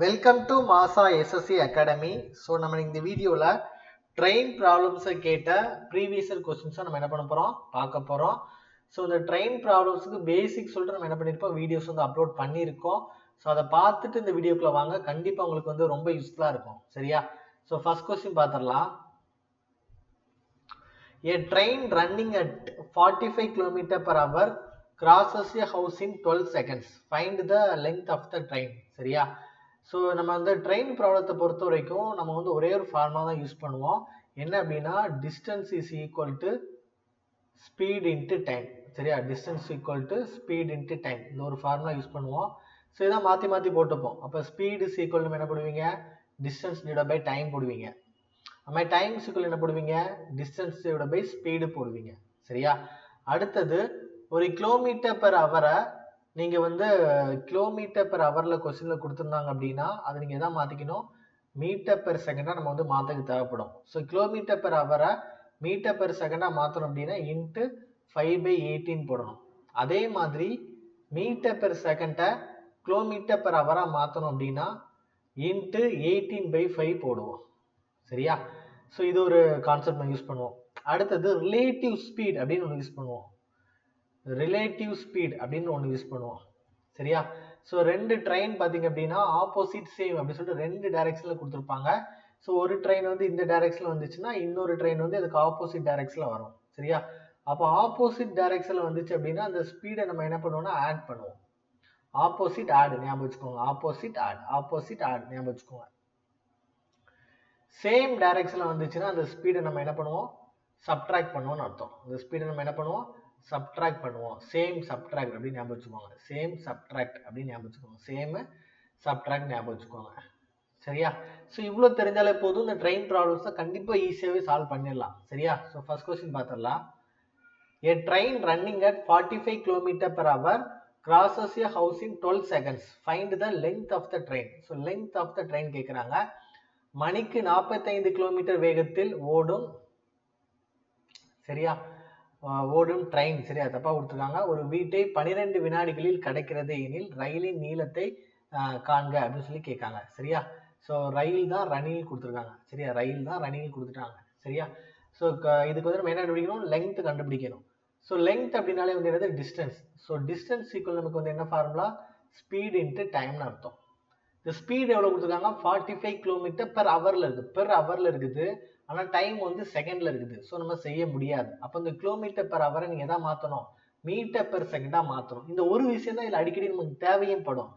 Welcome to மாசா SSC academy. So நம்ம இந்த வீடியோவில் ட்ரெயின் ப்ராப்ளம்ஸை கேட்ட ப்ரீவியஸர் கொஸ்டின்ஸை நம்ம என்ன பண்ண போகிறோம் பார்க்க போகிறோம். ஸோ இந்த ட்ரெயின் ப்ராப்ளம்ஸுக்கு பேசிக் சொல்லிட்டு நம்ம என்ன பண்ணியிருப்போம், வீடியோஸ் வந்து அப்லோட் பண்ணியிருக்கோம். ஸோ அதை பார்த்துட்டு இந்த வீடியோக்குள்ள வாங்க, கண்டிப்பாக உங்களுக்கு வந்து ரொம்ப யூஸ்ஃபுல்லாக இருக்கும். சரியா? ஸோ ஃபர்ஸ்ட் கொஸ்டின் பார்த்துடலாம். A train running at 45 km per hour crosses a house in 12 seconds. Find the length of the train. சரியா? ஸோ நம்ம அந்த ட்ரெயின் ப்ராப்ளத்தை பொறுத்த வரைக்கும் நம்ம வந்து ஒரே ஒரு ஃபார்முலா தான் யூஸ் பண்ணுவோம். என்ன அப்படின்னா, distance is equal to speed into time. சரியா? Distance equal to speed into time, இந்த ஒரு ஃபார்முலா யூஸ் பண்ணுவோம். ஸோ இதான் மாற்றி மாற்றி போட்டுப்போம். அப்போ ஸ்பீட் இஸ் ஈக்குவல் என்ன போடுவீங்க, டிஸ்டன்ஸ் டிவைட் பை டைம் போடுவீங்க. நம்ம டைம் ஈக்குவல் என்ன போடுவீங்க, டிஸ்டன்ஸ் டிவைட் பை ஸ்பீடு போடுவீங்க. சரியா? அடுத்தது ஒரு கிலோமீட்டர் பெர் ஹவரை நீங்கள் வந்து கிலோமீட்டர் பெர் ஹவரில் கொஸ்டினில் கொடுத்துருந்தாங்க அப்படின்னா அதை நீங்கள் எதாவது மாற்றிக்கணும், மீட்டர் பெர் செகண்டாக நம்ம வந்து மாற்றக்கு தேவைப்படும். ஸோ கிலோமீட்டர் பெர் ஹவரை மீட்டர் பெர் செகண்டாக மாற்றணும் அப்படின்னா இன்ட்டு 5/18 போடணும். அதே மாதிரி மீட்டர் பெர் செகண்டை கிலோமீட்டர் பெர் ஹவராக மாற்றணும் அப்படின்னா இன்ட்டு 18/5 போடுவோம். சரியா? ஸோ இது ஒரு கான்செப்ட் நம்ம யூஸ் பண்ணுவோம். அடுத்தது ரிலேட்டிவ் ஸ்பீட் அப்படின்னு ஒன்று யூஸ் பண்ணுவோம். ரிலேட்டிவ் ஸ்பீட் அப்படின்னு ஒன்று யூஸ் பண்ணுவோம். சரியா? ஸோ ரெண்டு ட்ரெயின் பார்த்தீங்க அப்படின்னா ஆப்போசிட் சேம் அப்படின்னு சொல்லிட்டு ரெண்டு டைரக்ஷனில் கொடுத்துருப்பாங்க. ஸோ ஒரு ட்ரெயின் வந்து இந்த டைரக்ஷனில் வந்துச்சுன்னா இன்னொரு ட்ரெயின் வந்து அதுக்கு ஆப்போசிட் டைரக்ஷனில் வரும். சரியா? அப்போ ஆப்போசிட் டைரக்ஷனில் வந்துச்சு அப்படின்னா அந்த ஸ்பீடை நம்ம என்ன பண்ணுவோம்னா ஆட் பண்ணுவோம். ஆப்போசிட் ஆட் ஞாபகம் வச்சுக்கோங்க. ஆப்போசிட் ஆட் ஞாபகம் வச்சுக்கோங்க. சேம் டைரக்ஷனில் வந்துச்சுன்னா அந்த ஸ்பீடை நம்ம என்ன பண்ணுவோம், சப்ட்ராக்ட் பண்ணுவோம்னு அர்த்தம். அந்த ஸ்பீடை நம்ம என்ன பண்ணுவோம், சப்ட்ராக்ட் பண்ணுவோம். சேம் சப்ட்ராக்ட் அப்படின்னு ஞாபகம் வச்சுக்கோங்க. சேம் சப்ட்ராக்ட் அப்படின்னு ஞாபகம் வச்சுக்கோங்க. சேம் சப்ட்ராக்ட் ஞாபகம் வச்சுக்கோங்க. சரியா? ஸோ இவ்வளோ தெரிஞ்சாலே போதும், இந்த ட்ரெயின் ப்ராப்ளம்ஸை கண்டிப்பாக ஈஸியாகவே சால்வ் பண்ணிடலாம். சரியா? ஸோ ஃபர்ஸ்ட் கொஸ்டின் பார்த்துடலாம். A train running at 45 km per hour crosses a house in 12 seconds. Find the length of the train. So length of the train கேட்குறாங்க. மணிக்கு 45 கிலோமீட்டர் வேகத்தில் ஓடும், சரியா, ஓடும் ட்ரெயின். சரியா? தப்பா கொடுத்துருக்காங்க. ஒரு வீட்டை 12 வினாடிகளில் கடக்கிறது எனில் ரயிலின் நீளத்தை காண்க அப்படின்னு சொல்லி கேட்காங்க. சரியா? ஸோ ரயில் தான் ரணில் கொடுத்துருக்காங்க. சரியா? ரயில் தான் ரணில் கொடுத்துட்டாங்க. சரியா? ஸோ இதுக்கு வந்து நம்ம என்ன கண்டுபிடிக்கணும், லெங்த் கண்டுபிடிக்கணும். ஸோ லெங்த் அப்படின்னாலே வந்து என்னது, டிஸ்டன்ஸ். ஸோ டிஸ்டன்ஸ் ஈக்குவல் நமக்கு வந்து என்ன ஃபார்முலா, ஸ்பீட் இன்ட்டு டைம்னு அர்த்தம். இந்த ஸ்பீட் எவ்வளோ கொடுத்துருக்காங்க, 45 கிலோமீட்டர் பெர் ஹவரில் இருக்குது. பெர் ஹவரில் இருக்குது, ஆனால் டைம் வந்து செகண்டில் இருக்குது. ஸோ நம்ம செய்ய முடியாது. அப்போ இந்த கிலோமீட்டர் பெர் ஹவரை நீங்கள் எதாவது மாற்றணும், மீட்டர் பெர் செகண்டாக மாற்றணும். இந்த ஒரு விஷயம் தான் இதில் அடிக்கடி நமக்கு தேவையும் படும்.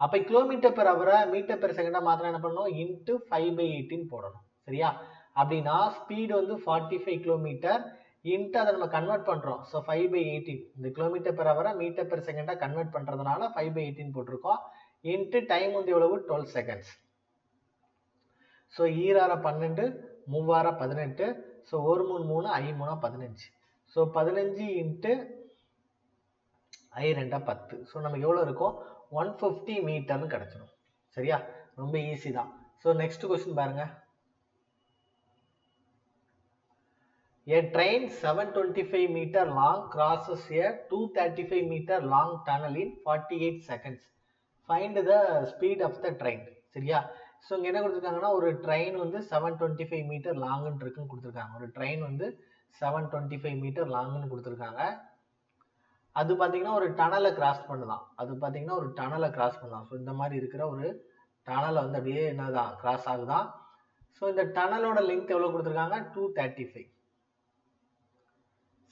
அப்போ கிலோமீட்டர் பெர் ஹவரை மீட்டர் பெர் செகண்டாக மாற்றினா என்ன பண்ணணும், இன்ட்டு 5/18 போடணும். சரியா? அப்படின்னா ஸ்பீடு வந்து 45 கிலோமீட்டர் இன்ட்டு அதை நம்ம கன்வெர்ட் பண்ணுறோம். ஸோ 5/18, இந்த கிலோமீட்டர் பெர் ஹவரை மீட்டர் பெர் செகண்டாக கன்வெர்ட் பண்ணுறதுனால 5/18 போட்டிருக்கோம். இன்ட்டு டைம் வந்து எவ்வளவு, 12 seconds. So 12 3 18. So 1 3 3 I 3 15. So 15 into I 2 10. So நமக்கு எவ்வளோ இருக்கும், 150 மீட்டர்னு கிடச்சிடும். சரியா? ரொம்ப ஈஸி தான். ஸோ நெக்ஸ்ட் கொஸ்டின் பாருங்க. A train 725 meter long crosses a 235 meter long tunnel in 48 seconds. Find the speed of the train. சரியா? ஸோ இங்கே என்ன கொடுத்துருக்காங்கன்னா, ஒரு ட்ரெயின் வந்து 725 மீட்டர் லாங்குன்னு இருக்குன்னு கொடுத்துருக்காங்க. ஒரு ட்ரெயின் வந்து 725 மீட்டர் லாங்குன்னு கொடுத்துருக்காங்க. அது பார்த்தீங்கன்னா ஒரு டனலை கிராஸ் பண்ணுதான். ஸோ இந்த மாதிரி இருக்கிற ஒரு டனலை வந்து அப்படியே என்னதான் கிராஸ் ஆகுதான். ஸோ இந்த டனலோட லெங்க் எவ்வளோ கொடுத்துருக்காங்க, 235.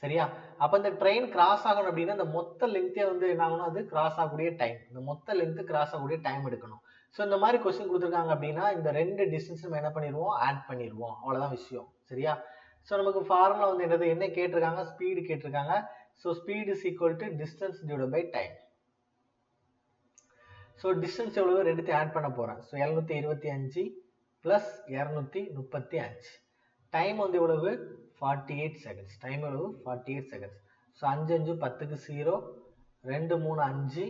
சரியா? அப்போ இந்த ட்ரெயின் கிராஸ் ஆகணும் அப்படின்னா இந்த மொத்த லெங்க்த்தே வந்து என்ன ஆகணும், அது கிராஸ் ஆகக்கூடிய டைம், இந்த மொத்த லெங்க் கிராஸ் ஆகக்கூடிய டைம் எடுக்கணும். ஸோ இந்த மாதிரி கொஸ்டின் கொடுத்துருக்காங்க அப்படின்னா இந்த ரெண்டு டிஸ்டன்ஸ் நம்ம என்ன பண்ணிடுவோம், ஆட் பண்ணிடுவோம். அவ்வளோதான் விஷயம். சரியா? ஸோ நமக்கு ஃபார்முலா வந்து என்னது, என்ன கேட்டிருக்காங்க, ஸ்பீடு கேட்டிருக்காங்க. So speed is equal to distance divide by time. So distance எவ்வளவு, ரெண்டுத்தையும் ஆட் பண்ண போகிறேன். So 725 plus 235. டைம் வந்து எவ்வளவு, 48 செகண்ட்ஸ். டைம் எவ்வளவு, 48 செகண்ட்ஸ். ஸோ 5 5 10க்கு 0, 2 3 5,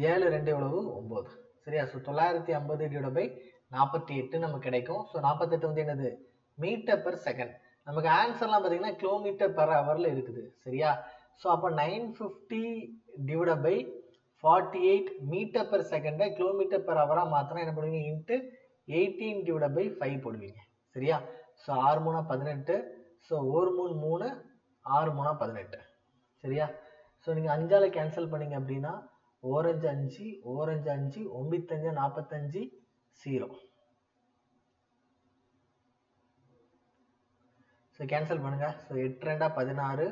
7 2 எவ்வளவு, 9. சரியா? ஸோ 950 டிவைட் பை 48 நமக்கு கிடைக்கும். ஸோ 48 வந்து என்னது, மீட்டர் பெர் செகண்ட். நமக்கு ஆன்சர்லாம் பார்த்தீங்கன்னா கிலோமீட்டர் பெர் ஹவரில் இருக்குது. சரியா? ஸோ அப்போ 950 டிவைட் பை 48 மீட்டர் பெர் செகண்டை கிலோமீட்டர் பெர் ஹவராக மாற்றினா என்ன பண்ணுவீங்க? இன்ட்டு 18 டிவைட் பை 5 போடுவீங்க. சரியா? ஸோ 6 3 18. ஸோ 1 3 3 6 3 18. சரியா? ஸோ நீங்கள் 5ஆல் கேன்சல் பண்ணீங்க அப்படின்னா 1 5 5 1 5 5 9 5 45 0. ஸோ கேன்சல் பண்ணுங்க. ஸோ 8 2 16.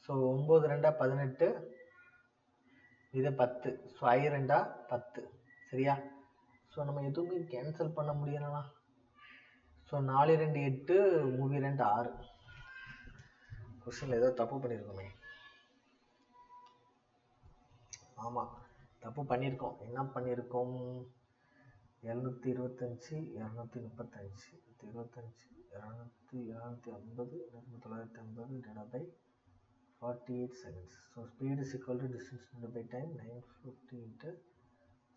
ஸோ 9 2 18. இது 10. ஸோ 5 2 10. சரியா? ஸோ நம்ம எதுவுமே கேன்சல் பண்ண முடியலண்ணா. ஸோ 4 2 8 3 2 6. கொஸ்டினில் ஏதோ தப்பு பண்ணியிருக்கோமே. ஆமாம், தப்பு பண்ணியிருக்கோம். என்ன பண்ணியிருக்கோம்? 725 235 25 250 950 divided by 48 seconds. So speed is equal to distance divided by time 950 into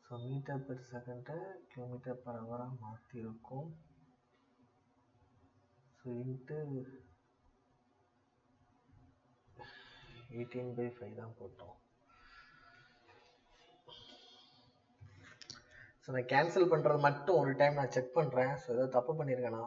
so meter per second kilometer per hour மாற்றி இருக்கும். So into 18/5 தான் போட்டோம். ஸோ நான் கேன்சல் பண்ணுறது மட்டும் ஒரு டைம் நான் செக் பண்ணுறேன். ஸோ ஏதோ தப்பு பண்ணியிருக்கேண்ணா.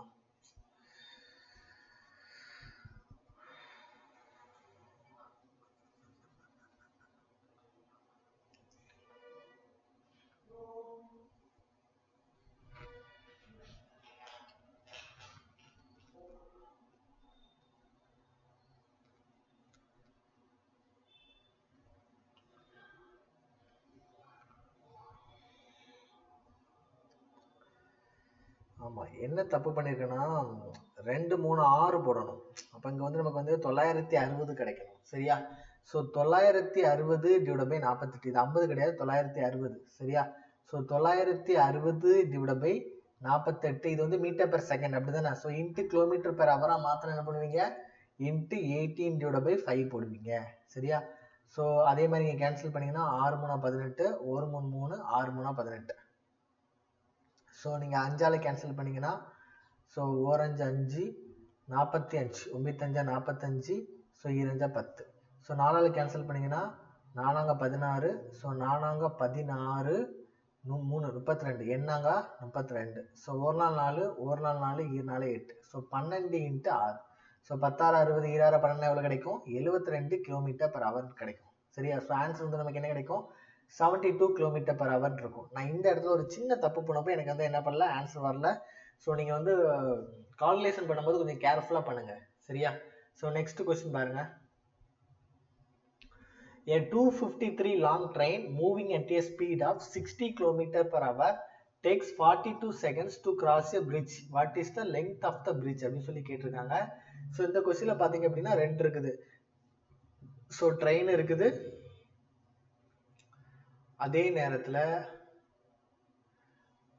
ஆமாம், என்ன தப்பு பண்ணியிருக்கேன்னா 2 3 6 போடணும். அப்போ இங்கே வந்து நமக்கு வந்து 960 கிடைக்கணும். சரியா? So 960 divide by 48. இது 50 கிடையாது, 960. சரியா? So 960 divide by 48. இது வந்து மீட்டர் பெர் செகண்ட், அப்படி தானே? ஸோ இன்ட்டு கிலோமீட்டர் பெர் ஹவராக மாத்திரம் என்ன பண்ணுவீங்க? இன்ட்டு 18 டிவைட் பை 5 போடுவீங்க. சரியா? ஸோ அதே மாதிரி நீங்கள் கேன்சல் பண்ணிங்கன்னா 6 3 18 1 3 3 6 3 18. ஸோ நீங்கள் 5ஆல் கேன்சல் பண்ணிங்கன்னா ஸோ 1 5 5 45 9 5 45. ஸோ 2 5 10. ஸோ 4ஆல் கேன்சல் பண்ணிங்கன்னா 4 16. ஸோ 4 16 3 32. என்னாங்க 32. ஸோ 1 நாள் 4 1 நாள் 4 4 8. So 12 into 6. ஸோ 10 6 60 20 12 எவ்வளோ கிடைக்கும்? 72 கிலோமீட்டர் பெர் ஹவர் கிடைக்கும். சரியா? ஸோ ஆன்சர் வந்து நமக்கு என்ன கிடைக்கும்? 72 கிலோமீட்டர் பெர் ஹவர் இருக்கும். நான் இந்த இடத்துல ஒரு சின்ன தப்பு பண்ணப்போ எனக்கு வந்து என்ன பண்ணல, ஆன்சர் வரல. ஸோ நீங்கள் வந்து கால்குலேஷன் பண்ணும்போது கொஞ்சம் கேர்ஃபுல்லாக பண்ணுங்க. சரியா? ஸோ நெக்ஸ்ட் கொஸ்டின் பாருங்க. A 253 long train moving at a speed of 60 km per hour takes 42 seconds to cross a bridge. What is the length of the bridge? அப்படின்னு சொல்லி கேட்டிருக்காங்க. ஸோ இந்த கொஸ்டினில் பார்த்தீங்க அப்படின்னா 2 இருக்குது. ஸோ ட்ரெயின் இருக்குது, அதே நேரத்தில்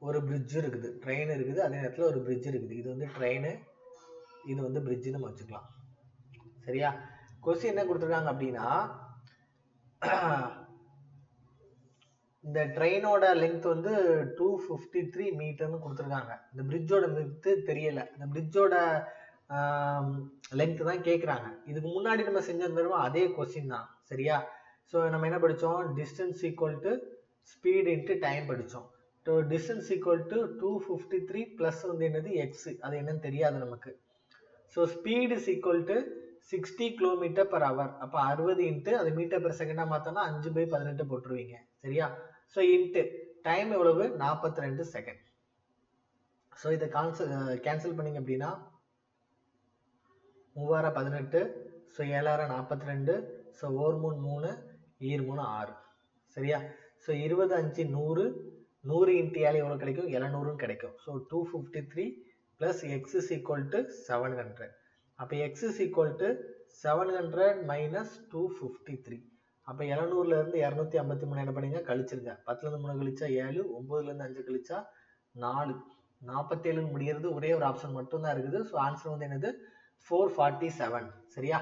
ஒரு பிரிட்ஜ் இருக்குது. ட்ரெயின் இருக்குது, அதே நேரத்தில் ஒரு பிரிட்ஜ் இருக்குது. இது வந்து ட்ரெயின், இது வந்து பிரிட்ஜ் நம்ம வச்சுக்கலாம். சரியா? கொஸ்டின் என்ன கொடுத்துருக்காங்க அப்படின்னா இந்த ட்ரெயினோட லெங்த் வந்து 253 மீட்டர்னு கொடுத்துருக்காங்க. இந்த பிரிட்ஜோட லெங்த் தெரியல. இந்த பிரிட்ஜோட லெங்த் தான் கேட்குறாங்க. இதுக்கு முன்னாடி நம்ம செஞ்சிருந்தோம் அதே கொஸ்டின் தான். சரியா? ஸோ நம்ம என்ன படித்தோம்? Distance equal to speed into time படித்தோம். So distance equal to 253 plus வந்து என்னது எக்ஸ், அது என்னன்னு தெரியாது நமக்கு. So speed is equal to 60 kilometre per hour. அப்போ 60 இன்ட்டு அது மீட்டர் பெர் செகண்டாக மாற்றோம்னா 5/18 போட்டுருவீங்க. சரியா? ஸோ இன்ட்டு டைம் எவ்வளவு? 42 செகண்ட். ஸோ இதை கேன்சல் பண்ணிங்க அப்படின்னா 3 18. ஸோ 7 42. ஸோ 1 3 3 2 3 6. சரியா? ஸோ 20 5 100. 100 இன்ட்டு 7 எவ்வளோ கிடைக்கும்? 700 கிடைக்கும். So 253 plus X is equal to 700. அப்போ X is equal to 700 minus 253. அப்போ 700லேருந்து 253 என்ன பண்ணீங்க? கழிச்சிருங்க. 10லேருந்து 3 கழிச்சா 7, 9லேருந்து 5 கழிச்சா 4, 47 முடிகிறது. ஒரே ஒரு ஆப்ஷன் மட்டும்தான் இருக்குது. ஸோ ஆன்சர் வந்து என்னது? 447. சரியா?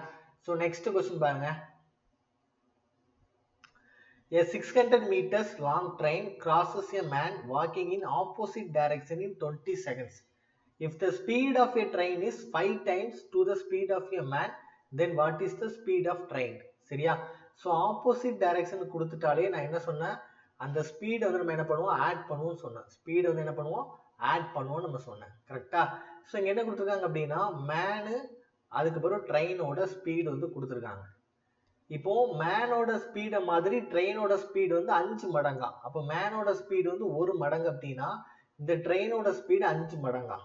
ஸோ நெக்ஸ்ட் கொஸ்டின் பாருங்க. A 600 meters long train crosses a man walking in opposite direction in 20 seconds. If the speed of a train is 5 times to the speed of a man, then what is the speed of train? சரியா? So opposite direction கொடுத்துட்டாலே நான் என்ன சொன்னேன், அந்த ஸ்பீடை வந்து நம்ம என்ன பண்ணுவோம், ஆட் பண்ணுவோம்னு சொன்னேன். ஸ்பீடை வந்து என்ன பண்ணுவோம், ஆட் பண்ணுவோம்னு நம்ம சொன்னேன். கரெக்டா? ஸோ இங்கே என்ன கொடுத்துருக்காங்க அப்படின்னா, மேனு அதுக்கு பிறகு ட்ரெயினோட ஸ்பீடு வந்து கொடுத்துருக்காங்க. இப்போ மேனோட ஸ்பீடை மாதிரி ட்ரெயினோட ஸ்பீடு வந்து 5 மடங்கா. அப்போ மேனோட ஸ்பீடு வந்து 1 மடங்கு அப்படின்னா இந்த ட்ரெயினோட ஸ்பீடு 5 மடங்கா.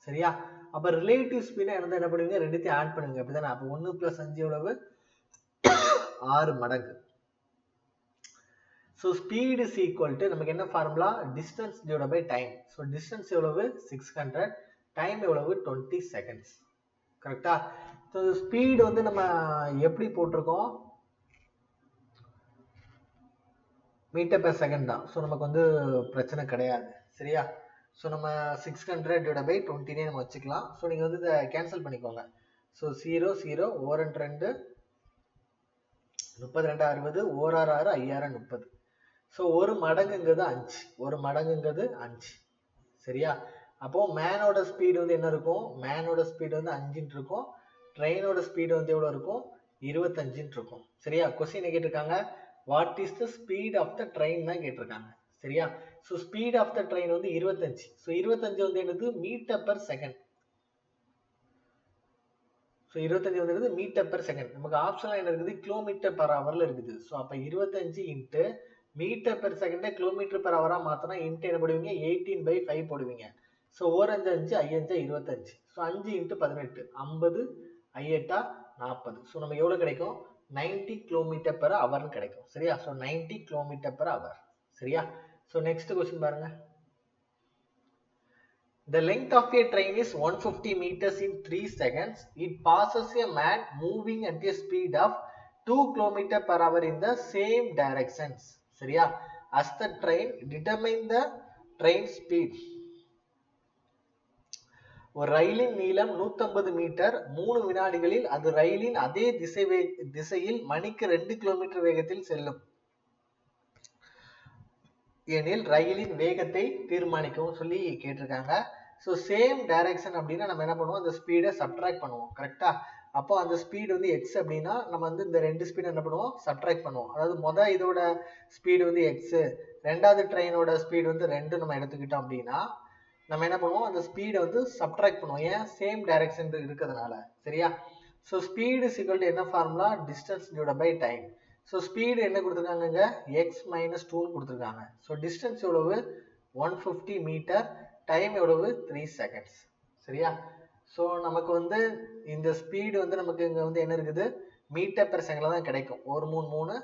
சரியா? அப்ப ரிலேட்டிவ் ஸ்பீடா என்ன பண்ணுவீங்க, ரெண்டுத்தையும் ஆட் பண்ணுங்க. அப்படிதானே? அப்போ 1 + 5 எவ்வளவு, 6 மடங்கு. So speed is equal to நமக்கு என்ன formula, distance divided by time. So distance எவ்வளவு 600, டைம் எவ்வளவு 20 செகண்ட்ஸ். கரெக்டா? ஸோ ஸ்பீடு வந்து நம்ம எப்படி போட்டிருக்கோம், மீட்டர் பெர் செகண்ட் தான். ஸோ நமக்கு வந்து பிரச்சனை கிடையாது. சரியா? ஸோ நம்ம 600 டிவைட் பை 20 நம்ம வச்சுக்கலாம். ஸோ நீங்கள் வந்து இதை கேன்சல் பண்ணிக்கோங்க. ஸோ 0 0 1 2 32 60 1 6 6 5 30. ஸோ ஒரு மடங்குங்கிறது 5, ஒரு மடங்குங்கிறது 5. சரியா? அப்போ மேனோட ஸ்பீடு வந்து என்ன இருக்கும், மேனோட ஸ்பீடு வந்து 5 இருக்கும், ட்ரெயினோட ஸ்பீடு வந்து எவ்வளோ இருக்கும், 25 இருக்கும். சரியா? கொஸ்டின் கேட்டிருக்காங்க what is the speed of the train தான் கேட்டிருக்காங்க. சரியா? So speed of the train வந்து 25. ஸோ 25 வந்து என்னது, மீட்டர் பெர் செகண்ட். ஸோ 25 வந்து மீட்டர் பெர் செகண்ட். நமக்கு ஆப்ஷன்ல என்ன இருக்குது, கிலோமீட்டர் பெர் ஹவர்ல இருக்குது. ஸோ அப்போ 25 இன்ட்டு மீட்டர் பெர் செகண்டை கிலோமீட்டர் பெர் ஹவரா மாத்தினா இன்ட்டு என்ன போடுவீங்க, 18/5 போடுவீங்க. ஸோ 1 5 5 5 5 25. So 5 into 18 50 5 40. ஸோ நமக்கு எவ்வளோ கிடைக்கும், 90 கிலோமீட்டர் பெர் ஹவர்னு கிடைக்கும். சரியா? So 90 kilometre per hour. சரியா? ஸோ நெக்ஸ்ட் கொஸ்டின் பாருங்க. The length of a train is 150 meters in 3 seconds. It passes a man moving at a speed of 2 km per hour in the same directions. சரியா? As the train, determine the train speed. ஒரு ரயிலின் நீளம் 150 metre, 3 வினாடிகளில் அது ரயிலின் அதே திசையில் மணிக்கு 2 கிலோமீட்டர் வேகத்தில் செல்லும் எனில் ரயிலின் வேகத்தை தீர்மானிக்கவும் சொல்லி கேட்டிருக்காங்க. ஸோ சேம் டைரக்ஷன் அப்படின்னா நம்ம என்ன பண்ணுவோம், அந்த ஸ்பீடை சப்ட்ராக்ட் பண்ணுவோம். கரெக்டா? அப்போ அந்த ஸ்பீடு வந்து எக்ஸ் அப்படின்னா நம்ம வந்து இந்த ரெண்டு ஸ்பீடு என்ன பண்ணுவோம், சப்ட்ராக்ட் பண்ணுவோம். அதாவது இதோட ஸ்பீடு வந்து எக்ஸ், ரெண்டாவது ட்ரெயினோட ஸ்பீடு வந்து 2 நம்ம எடுத்துக்கிட்டோம் அப்படின்னா நம்ம என்ன பண்ணுவோம், அந்த ஸ்பீடை வந்து சப்ட்ராக்ட் பண்ணுவோம். ஏன், சேம் டைரக்ஷன் இருக்கிறதுனால. சரியா? So speed is equal to என்ன formula, distance divided by time. So speed என்ன கொடுத்துருக்காங்க, எக்ஸ் மைனஸ் 2 கொடுத்துருக்காங்க. ஸோ டிஸ்டன்ஸ் எவ்வளவு 150 மீட்டர், டைம் எவ்வளவு 3 செகண்ட்ஸ். சரியா? ஸோ நமக்கு வந்து இந்த ஸ்பீடு வந்து நமக்கு இங்கே வந்து என்ன இருக்குது, மீட்டர் பெர் செகண்ட்ல தான் கிடைக்கும். 1 3 3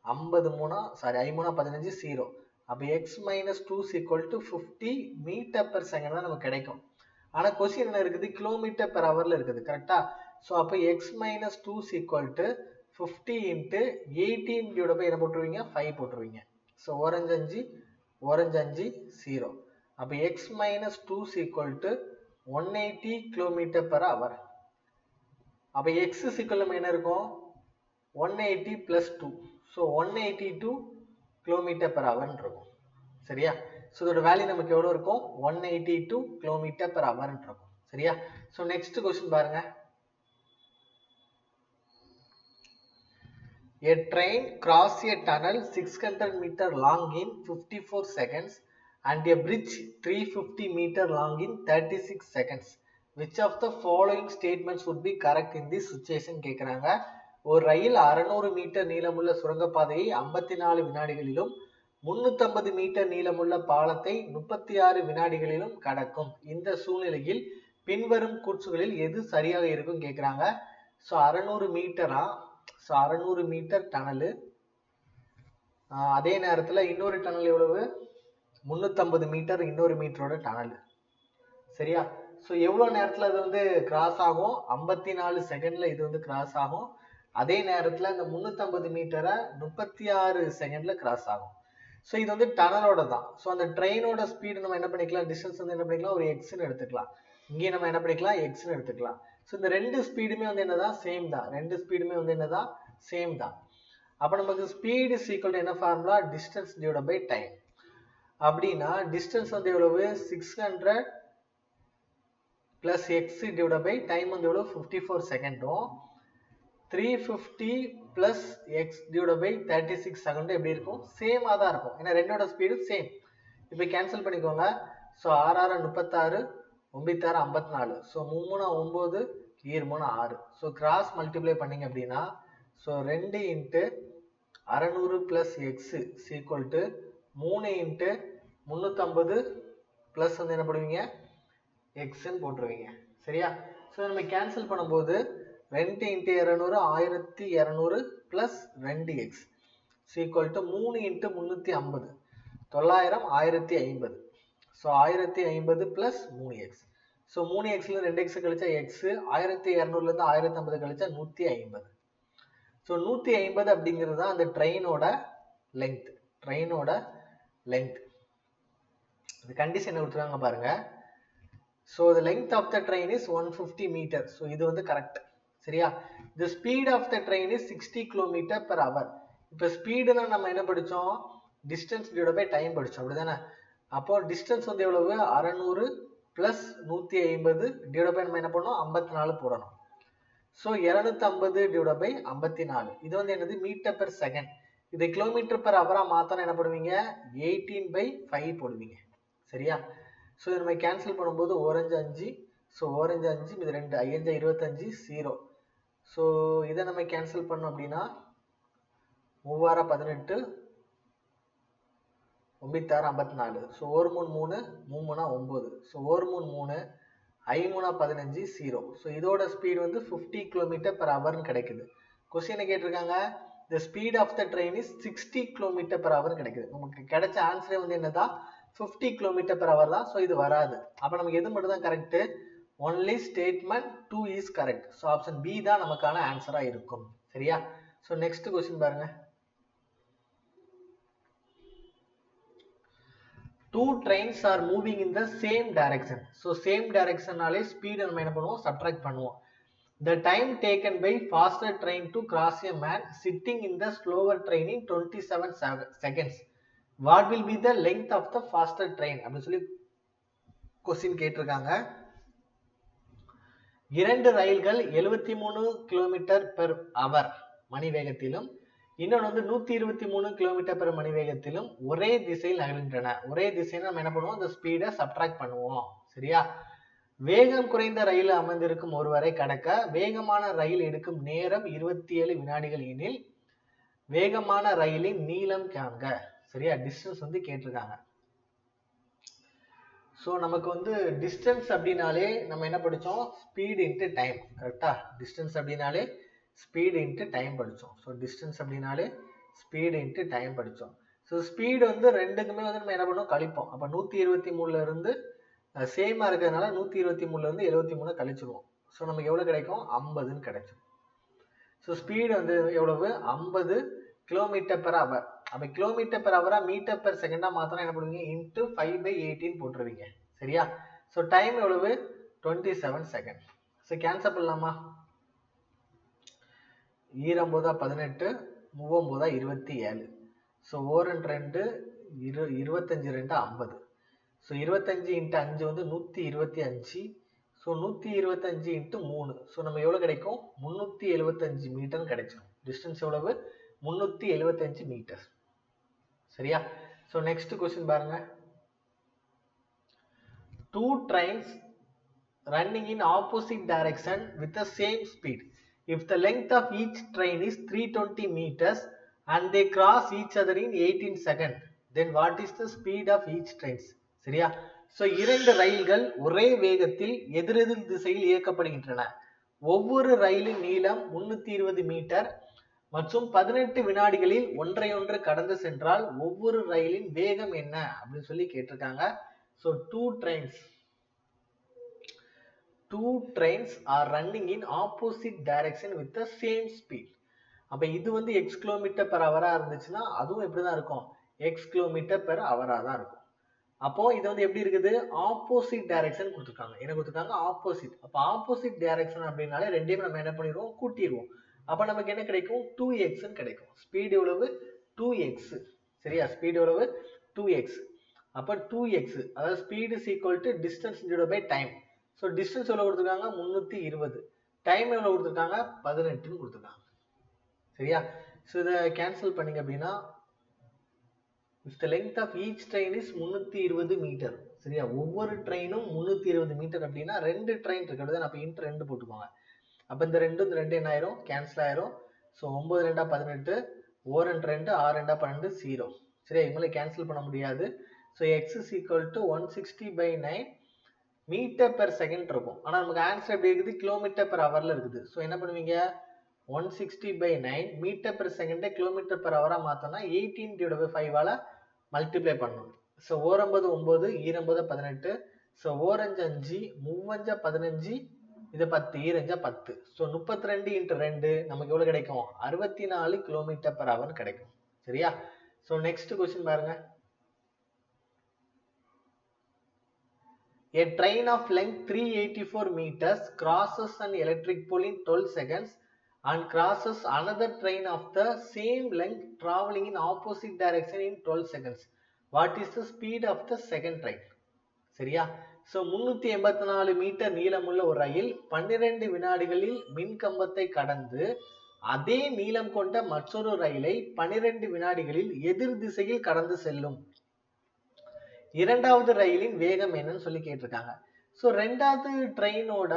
50 3 சாரி 5 3 15 0. அப்போ X minus 2 equal to 50 metre per second தான் நமக்கு கிடைக்கும். ஆனால் கொஸ்டின் என்ன இருக்குது, கிலோமீட்டர் பெர் ஹவர்ல இருக்குது. கரெக்டா? ஸோ அப்போ X minus 2 equal to 50 into 18 divide by என்ன போட்டுருவீங்க, 5 போட்டுருவீங்க. So orange 5 0. அப்போ X minus 2 equal to 180 kilometre per hour. அப்போ எக்ஸ் ஈக்குவல் நம்ம என்ன இருக்கும், 180 பிளஸ் 2. ஸோ 182 கிலோமீட்டர் பெர் ஹவர்னு இருக்கும். சரியா? ஸோ இதோட வேல்யூ நமக்கு எவ்வளோ இருக்கும், 182 கிலோமீட்டர் பெர் ஹவர்னு இருக்கும். சரியா? ஸோ நெக்ஸ்ட் கொஸ்டின் பாருங்க. A train crosses a tunnel 600 meter long in 54 seconds and a bridge 350 meter long in 36 seconds. Which of the following statements would be correct in this situation கேக்குறாங்க. ஒரு ரயில் 600 metre நீளமுள்ள சுரங்கப்பாதையை 54 வினாடிகளிலும் 350 metre நீளமுள்ள பாலத்தை 36 வினாடிகளிலும் கடக்கும். இந்த சூழ்நிலையில் பின்வரும் கூற்றுகளில் எது சரியாக இருக்கும் கேக்குறாங்க. ஸோ 600 மீட்டரா, ஸோ 600 மீட்டர் டனலு, அதே நேரத்தில் இன்னொரு டனல் எவ்வளவு 350 மீட்டர், இன்னொரு மீட்டரோட டனல். சரியா? ஸோ எவ்வளோ நேரத்தில் இது வந்து கிராஸ் ஆகும், 54 செகண்ட்ல இது வந்து கிராஸ் ஆகும். அதே நேரத்தில் இந்த 350 மீட்டரை 36 செகண்ட்ல கிராஸ் ஆகும். ஸோ இது வந்து டனலோட தான். ஸோ அந்த ட்ரெயினோட ஸ்பீடு நம்ம என்ன பண்ணிக்கலாம், டிஸ்டன்ஸ் வந்து என்ன பண்ணிக்கலாம், ஒரு எக்ஸ்ன்னு எடுத்துக்கலாம். இங்கே நம்ம என்ன பண்ணிக்கலாம், எக்ஸ்ன்னு எடுத்துக்கலாம். ஸோ இந்த ரெண்டு ஸ்பீடுமே வந்து என்னதான், சேம் தான். ரெண்டு ஸ்பீடுமே வந்து என்னதான், சேம் தான். அப்போ நமக்கு ஸ்பீடு இஸ் ஈக்குவல் டு என்ன formula, distance divided by time. அப்படின்னா டிஸ்டன்ஸ் வந்து எவ்வளவு, 600 plus x divided by time வந்து எவ்வளவு 54 செகண்டும் 350 plus x divided by 36 second எப்படி இருக்கும் சேமா தான் இருக்கும் ஏன்னா ரெண்டோட ஸ்பீடு சேம் இப்போ கேன்சல் பண்ணிக்கோங்க so 6 36 9 54 so 3 9 7 6 so cross multiply பண்ணீங்க அப்படின்னா so 2 into 600 plus x equal to 3 into 350 plus வந்து என்ன பண்ணுவீங்க எக்ஸ்ன்னு போட்டுருவீங்க சரியா ஸோ நம்ம கேன்சல் பண்ணும்போது 2 into 200 1200 plus 2x equal to 3 into 350 900 1050 so 1050 plus 3x so 3xல 2x கழிச்சா x 1200லேருந்து 1050 கழிச்சா 150 ஸோ 150 அப்படிங்கிறது தான் அந்த ட்ரெயினோட லெங்த் இந்த கண்டிஷன் கொடுத்துருக்காங்க பாருங்க so the length of the train is 150 meter so இது வந்து கரெக்ட் சரியா the speed of the train is 60 km per hour இப்போ ஸ்பீடுனா நம்ம என்ன படிச்சோம் டிஸ்டன்ஸ் டிவைட் பை டைம் படிச்சோம் அப்படிதானே அப்போ டிஸ்டன்ஸ் வந்து எவ்வளவு 600 plus 150 டிவைட் பை நம்ம என்ன பண்ணோம் 54 போடணும் ஸோ 250 டிவைட் பை 54 இது வந்து என்னது மீட்டர் பெர் செகண்ட் இதை கிலோமீட்டர் பெர் ஹவரா மாத்தணும் என்ன பண்ணுவீங்க 18/5 போடுவீங்க சரியா ஸோ நம்ம கேன்சல் பண்ணும்போது ஓரஞ்சு 5 ஸோ ஓரஞ்சு 5 இது 2 5 25 0 ஸோ இதை நம்ம கேன்சல் பண்ணோம் அப்படின்னா 3 18 9 54 ஸோ 1 3 3 9 ஸோ 1 3 5 15 0 ஸோ இதோட ஸ்பீட் வந்து 50 km per hour கிடைக்குது கொஸ்டின் கேட்டிருக்காங்க the speed of the train is 60 km per hour கிடைக்குது நமக்கு கிடைச்ச ஆன்சரே வந்து என்னதான் 50 km per hour தான் ஸோ இது வராது அப்போ நமக்கு எது மட்டும் தான் correct only statement 2 is correct so option B தான் நமக்கான ஆன்சரா இருக்கும் சரியா ஸோ நெக்ஸ்ட் கொஸ்டின் பாருங்க two trains are moving in the same direction so same direction நாலே ஸ்பீட் நம்ம என்ன பண்ணுவோம் சப்ட்ராக்ட் பண்ணுவோம் the time taken by faster train to cross a man sitting in the slower train in 27 seconds what will be the length of the faster train அப்படி சொல்லி question கேட்டிருக்காங்க இரண்டு ரயில்கள் 73 km per hour மணி வேகத்திலும் இன்னொன்று வந்து 123 km per மணி வேகத்திலும் ஒரே திசையில் நகர்கின்றன ஒரே திசையில் நம்ம என்ன பண்ணுவோம் அந்த ஸ்பீடை சப்ட்ராக்ட் பண்ணுவோம் சரியா வேகம் குறைந்த ரயில் அமர்ந்திருக்கும் ஒருவரை கடக்க வேகமான ரயில் எடுக்கும் நேரம் 27 வினாடிகள் எனில் வேகமான ரயிலின் நீளம் காண்க சரியா டிஸ்டன்ஸ் வந்து கேட்டிருக்காங்க ஸோ நமக்கு வந்து டிஸ்டன்ஸ் அப்படின்னாலே நம்ம என்ன படித்தோம் ஸ்பீட் இன்ட்டு டைம் கரெக்டா டிஸ்டன்ஸ் அப்படின்னாலே ஸ்பீட் இன்ட்டு டைம் படித்தோம் ஸோ டிஸ்டன்ஸ் அப்படின்னாலே ஸ்பீட் இன்ட்டு டைம் படித்தோம் ஸோ ஸ்பீடு வந்து ரெண்டுக்குமே வந்து நம்ம என்ன பண்ணுவோம் கழிப்போம் அப்போ 123 இருந்து சேமாக இருக்கிறதுனால 123 இருந்து 73 கழிச்சிருவோம் ஸோ நமக்கு எவ்வளோ கிடைக்கும் 50ன்னு கிடைச்சிடும் ஸோ ஸ்பீடு வந்து எவ்வளவு 50 km per hour அப்போ kilometre per Howrah metre per செகண்டா மாத்திரம் என்ன பண்ணுவீங்க இன்ட்டு 5/18 போட்டுருவீங்க சரியா ஸோ டைம் எவ்வளவு 27 செகண்ட் ஸோ கேன்சல் பண்ணலாமா 9 18 39 27 ஸோ 2 25 2 50 ஸோ 25 இன்ட்டு 5 வந்து 125 ஸோ 125 இன்ட்டு 3 ஸோ நம்ம எவ்வளோ கிடைக்கும் 375 மீட்டர் கிடைச்சிடும் டிஸ்டன்ஸ் எவ்வளவு 375 மீட்டர் சரியா ஸோ நெக்ஸ்ட் கொஸ்டின் பாருங்க two trains running in opposite direction with the same speed if the length of each train is 320 meters and they cross each other in 18 seconds then what is the speed of each train சரியா so இரண்டு ரயில்கள் ஒரே வேகத்தில் எதிரெதிர் திசையில் இயக்கப்படுகின்றன ஒவ்வொரு ரயிலின் நீளம் 320 மீட்டர் மற்றும் 18 வினாடிகளில் ஒன்றையொன்று கடந்து சென்றால் ஒவ்வொரு ரயிலின் வேகம் என்ன அப்படின்னு சொல்லி கேட்டிருக்காங்க so two trains are running in opposite direction with the same speed அப்ப இது வந்து x கிலோமீட்டர் பெர் ஹவரா இருந்துச்சுன்னா அதுவும் எப்படிதான் இருக்கும் x கிலோமீட்டர் பெர் ஹவரா தான் இருக்கும் அப்போ இது வந்து எப்படி இருக்குது ஆப்போசிட் டைரக்ஷன் கொடுத்துருக்காங்க என்ன கொடுத்துருக்காங்க ஆப்போசிட் அப்போ ஆப்போசிட் டைரக்ஷன் அப்படின்னாலே ரெண்டையும் நம்ம என்ன பண்ணிடுவோம் கூட்டிடுவோம் அப்போ நமக்கு என்ன கிடைக்கும் 2x கிடைக்கும் ஸ்பீட் எவ்வளவு 2x சரியா ஸ்பீட் எவ்வளவு 2x அப்போ 2x அதாவது speed is equal to distance divided by time so distance எவ்வளோ கொடுத்துருக்காங்க 320, டைம் எவ்வளோ கொடுத்துருக்காங்க 18ன்னு கொடுத்துருக்காங்க. சரியா? ஸோ இதை கேன்சல் பண்ணிங்க அப்படின்னா if the length of each train is 320 metre. சரியா? ஒவ்வொரு ட்ரெயினும் 320 மீட்டர் அப்படின்னா 2 ட்ரெயின் இருக்கிறது அப்போ இன்ட் 2 போட்டுக்கோங்க. அப்போ இந்த 2 என்ன ஆயிரும்? கேன்சல் ஆயிரும். ஸோ 9 2 18, 1 2 6 2 12 0. சரியா? இவங்களை கேன்சல் பண்ண முடியாது. So x is equal to 160/9 metre per second இருக்கும். ஆனால் நமக்கு ஆன்சர் எப்படி இருக்குது? கிலோமீட்டர் பெர் ஹவர்ல இருக்குது. ஸோ என்ன பண்ணுவீங்க? 160/9 மீட்டர் பெர் செகண்டை கிலோமீட்டர் பெர் ஹவரா மாத்தோம்னா 18/5ஆல மல்டிப்ளை பண்ணணும். ஸோ 9 9, 9 18, ஸோ 5 5, 3 15, இது 10, 2 10. ஸோ 32 × 2 நமக்கு எவ்வளவு கிடைக்கும்? 64 கிலோமீட்டர் பெர் ஹவர் கிடைக்கும். சரியா? ஸோ நெக்ஸ்ட் கொஸ்டின் பாருங்க. A train of length 384 meters crosses an electric pole in 12 seconds and crosses another train of the same length traveling in opposite direction in 12 seconds. What is the speed of the second train? சரியா? So 384 metre நீளமுள்ள ஒரு ரயில் 12 வினாடிகளில் மின்கம்பத்தை கடந்து அதே நீளம் கொண்ட மற்றொரு ரயிலை 12 வினாடிகளில் எதிர் திசையில் கடந்து செல்லும் இரண்டாவது ரயிலின் வேகம் என்னன்னு சொல்லி கேட்டிருக்காங்க. ஸோ ரெண்டாவது ட்ரெயினோட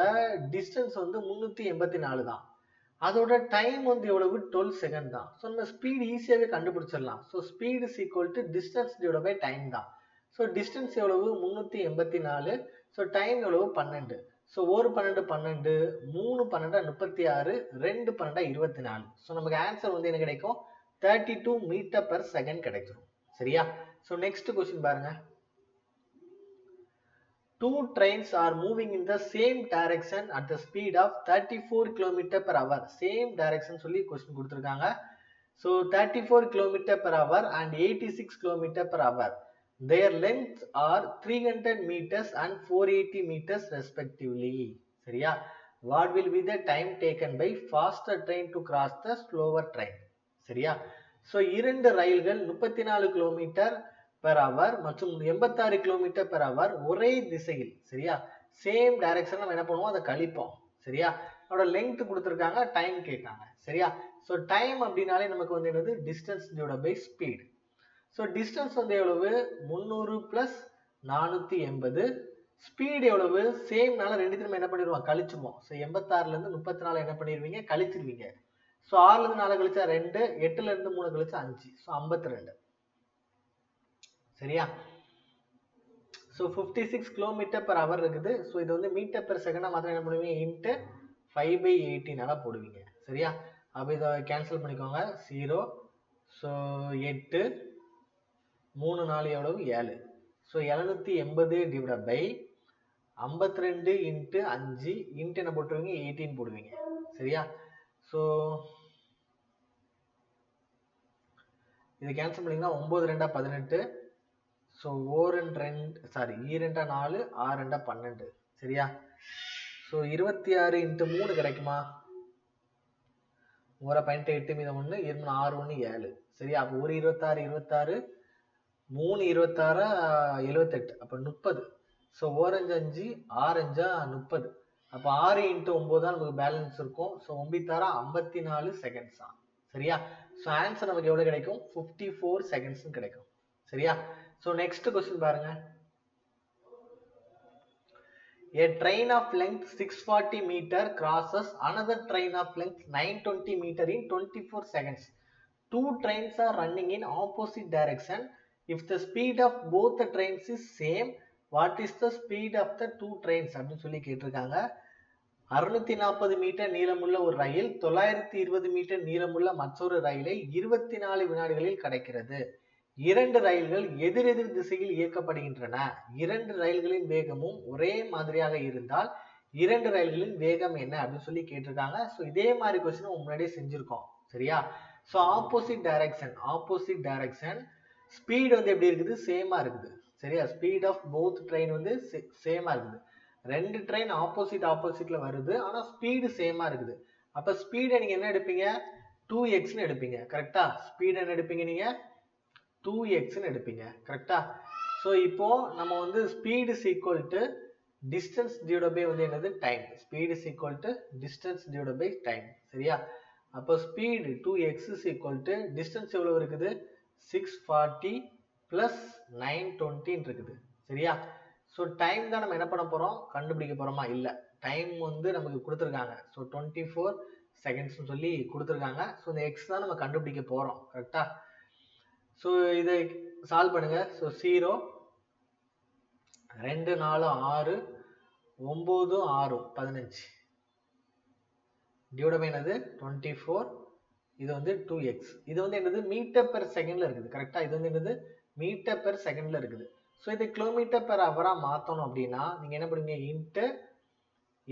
டிஸ்டன்ஸ் வந்து 384 தான். அதோட டைம் வந்து எவ்வளவு? 12 செகண்ட் தான். ஸோ நம்ம ஸ்பீட் ஈஸியாகவே கண்டுபிடிச்சிடலாம். So speed is equal to distance divide by time தான். ஸோ டிஸ்டன்ஸ் எவ்வளவு? 384. ஸோ டைம் எவ்வளவு? 12. ஸோ 1 12 12, 3 12 36, 2 12 24. ஸோ நமக்கு ஆன்சர் வந்து என்ன கிடைக்கும்? 32 மீட்டர் பெர் செகண்ட் கிடைக்கும். சரியா? ஸோ நெக்ஸ்ட் கொஸ்டின் பாருங்க. Two trains are moving in the same direction at the speed of 34 km per hour. Same direction சொல்லி question கொடுத்திருக்காங்க. So 34 km per hour and 86 km per hour. Their lengths are 300 meters and 480 meters respectively. சரியா? What will be the time taken by faster train to cross the slower train? சரியா? So இரண்டு ரயில்கள் 34 kilometre per அவர் மற்றும் 86 kilometre per அவர் ஒரே திசையில். சரியா? Same direction நம்ம என்ன பண்ணுவோம்? அதை கழிப்போம். சரியா? அதோட லெங்த் கொடுத்துருக்காங்க, டைம் கேட்காங்க. சரியா? ஸோ டைம் அப்படின்னாலே நமக்கு வந்து என்னது? Distance divided by speed. So distance வந்து எவ்வளவு? 300 + 480. ஸ்பீட் எவ்வளவு? சேம்னால ரெண்டுத்தையும் என்ன பண்ணிடுவோம்? கழிச்சுவோம். ஸோ 86 இருந்து 34 என்ன பண்ணிடுவீங்க? கழிச்சிருவீங்க. ஸோ 6 இருந்து 4 கழிச்சா 2, 8 இருந்து 3 கழிச்சா 5. ஸோ 52. சரியா? ஸோ 56 கிலோமீட்டர் பெர் ஹவர் இருக்குது. ஸோ இது வந்து மீட்டர் பெர் செகண்டா மாத்திரம் என்ன பண்ணுவீங்க? இன்ட்டு 5/18 போடுவீங்க. சரியா? அப்போ இதை கேன்சல் பண்ணிக்கோங்க. 0. ஸோ 8, 3 4 எவ்வளவு? 7. So 780 divide by 52 into 5 into என்ன போட்டுருவீங்க? 18 போடுவீங்க. சரியா? ஸோ இது கேன்சல் பண்ணிங்கன்னா 9 2 18. ஸோ 2 2 4, 6 2 12. சரியா? ஸோ 26 இன்ட்டு 3 கிடைக்குமா? 1 8 மீதம் 1, 6 1 7. சரியா? அப்போ 1 26 26, 3 26 78, அப்போ 30. ஸோ 1 5 6 5 30. அப்போ 6 இன்ட்டு 9 தான் நமக்கு பேலன்ஸ் இருக்கும். ஸோ 9 54 செகண்ட்ஸ் தான். சரியா? ஸோ ஆன்சர் நமக்கு எவ்வளவு கிடைக்கும்? 54 செகண்ட்ஸ் கிடைக்கும். சரியா? So next question பாருங்க. A train of length 640 meter crosses another train of length 920 meter in 24 seconds. Two trains are running in opposite direction. If the speed of both the trains is same, what is the speed of the two trains? அப்படின்னு சொல்லி கேட்டிருக்காங்க. 640 metre நீளமுள்ள ஒரு ரயில் 920 metre நீளமுள்ள மற்றொரு ரயிலை 24 வினாடிகளில் கடக்கிறது. இரண்டு ரயில்கள் எதிரெதிர் திசையில் இயக்கப்படுகின்றன. இரண்டு ரயில்களின் வேகமும் ஒரே மாதிரியாக இருந்தால் இரண்டு ரயில்களின் வேகம் என்ன அப்படின்னு சொல்லி கேட்டிருக்காங்க. ஸோ இதே மாதிரி கொஸ்டின் முன்னாடியே செஞ்சிருக்கோம். சரியா? ஸோ ஆப்போசிட் டைரக்ஷன் ஸ்பீட் வந்து எப்படி இருக்குது? சேமா இருக்குது. சரியா? ஸ்பீட் ஆஃப் போத் ட்ரெயின் வந்து சேமா இருக்குது. ரெண்டு ட்ரெயின் ஆப்போசிட்ல வருது, ஆனா ஸ்பீடு சேமா இருக்குது. அப்ப ஸ்பீடை நீங்க என்ன எடுப்பீங்க? 2x எடுப்பீங்க. கரெக்டா? ஸ்பீட் என்ன எடுப்பீங்க? நீங்க 2x எடுப்பீங்க. கரெக்டா? ஸோ இப்போ நம்ம வந்து speed is equal to distance divided by வந்து என்னது time. Speed is equal to distance divided by time. சரியா? அப்போ speed 2x is equal to distance எவ்வளவு இருக்குது? 640 plus 920 இருக்குது. சரியா? ஸோ டைம் தான் நம்ம என்ன பண்ண போறோம், கண்டுபிடிக்க போறோமா? இல்ல, டைம் வந்து நமக்கு கொடுத்துருக்காங்க. ஸோ 24 செகண்ட்ஸ் சொல்லி கொடுத்துருக்காங்க. ஸோ இந்த எக்ஸ் தான் நம்ம கண்டுபிடிக்க போறோம். கரெக்டா? ஸோ இதை சால்வ் பண்ணுங்க. ஸோ 0 2 4 6 9 6 15 டிவைட் பை என்னது 24. இது வந்து 2x. இது வந்து என்னது மீட்டர் பெர் செகண்ட்ல இருக்குது. கரெக்டா? இது வந்து என்னது மீட்டர் பெர் செகண்ட்ல இருக்குது. ஸோ இதை கிலோமீட்டர் பெர் ஹவரா மாற்றணும் அப்படின்னா நீங்கள் என்ன பண்ணுவீங்க, இன்ட்டு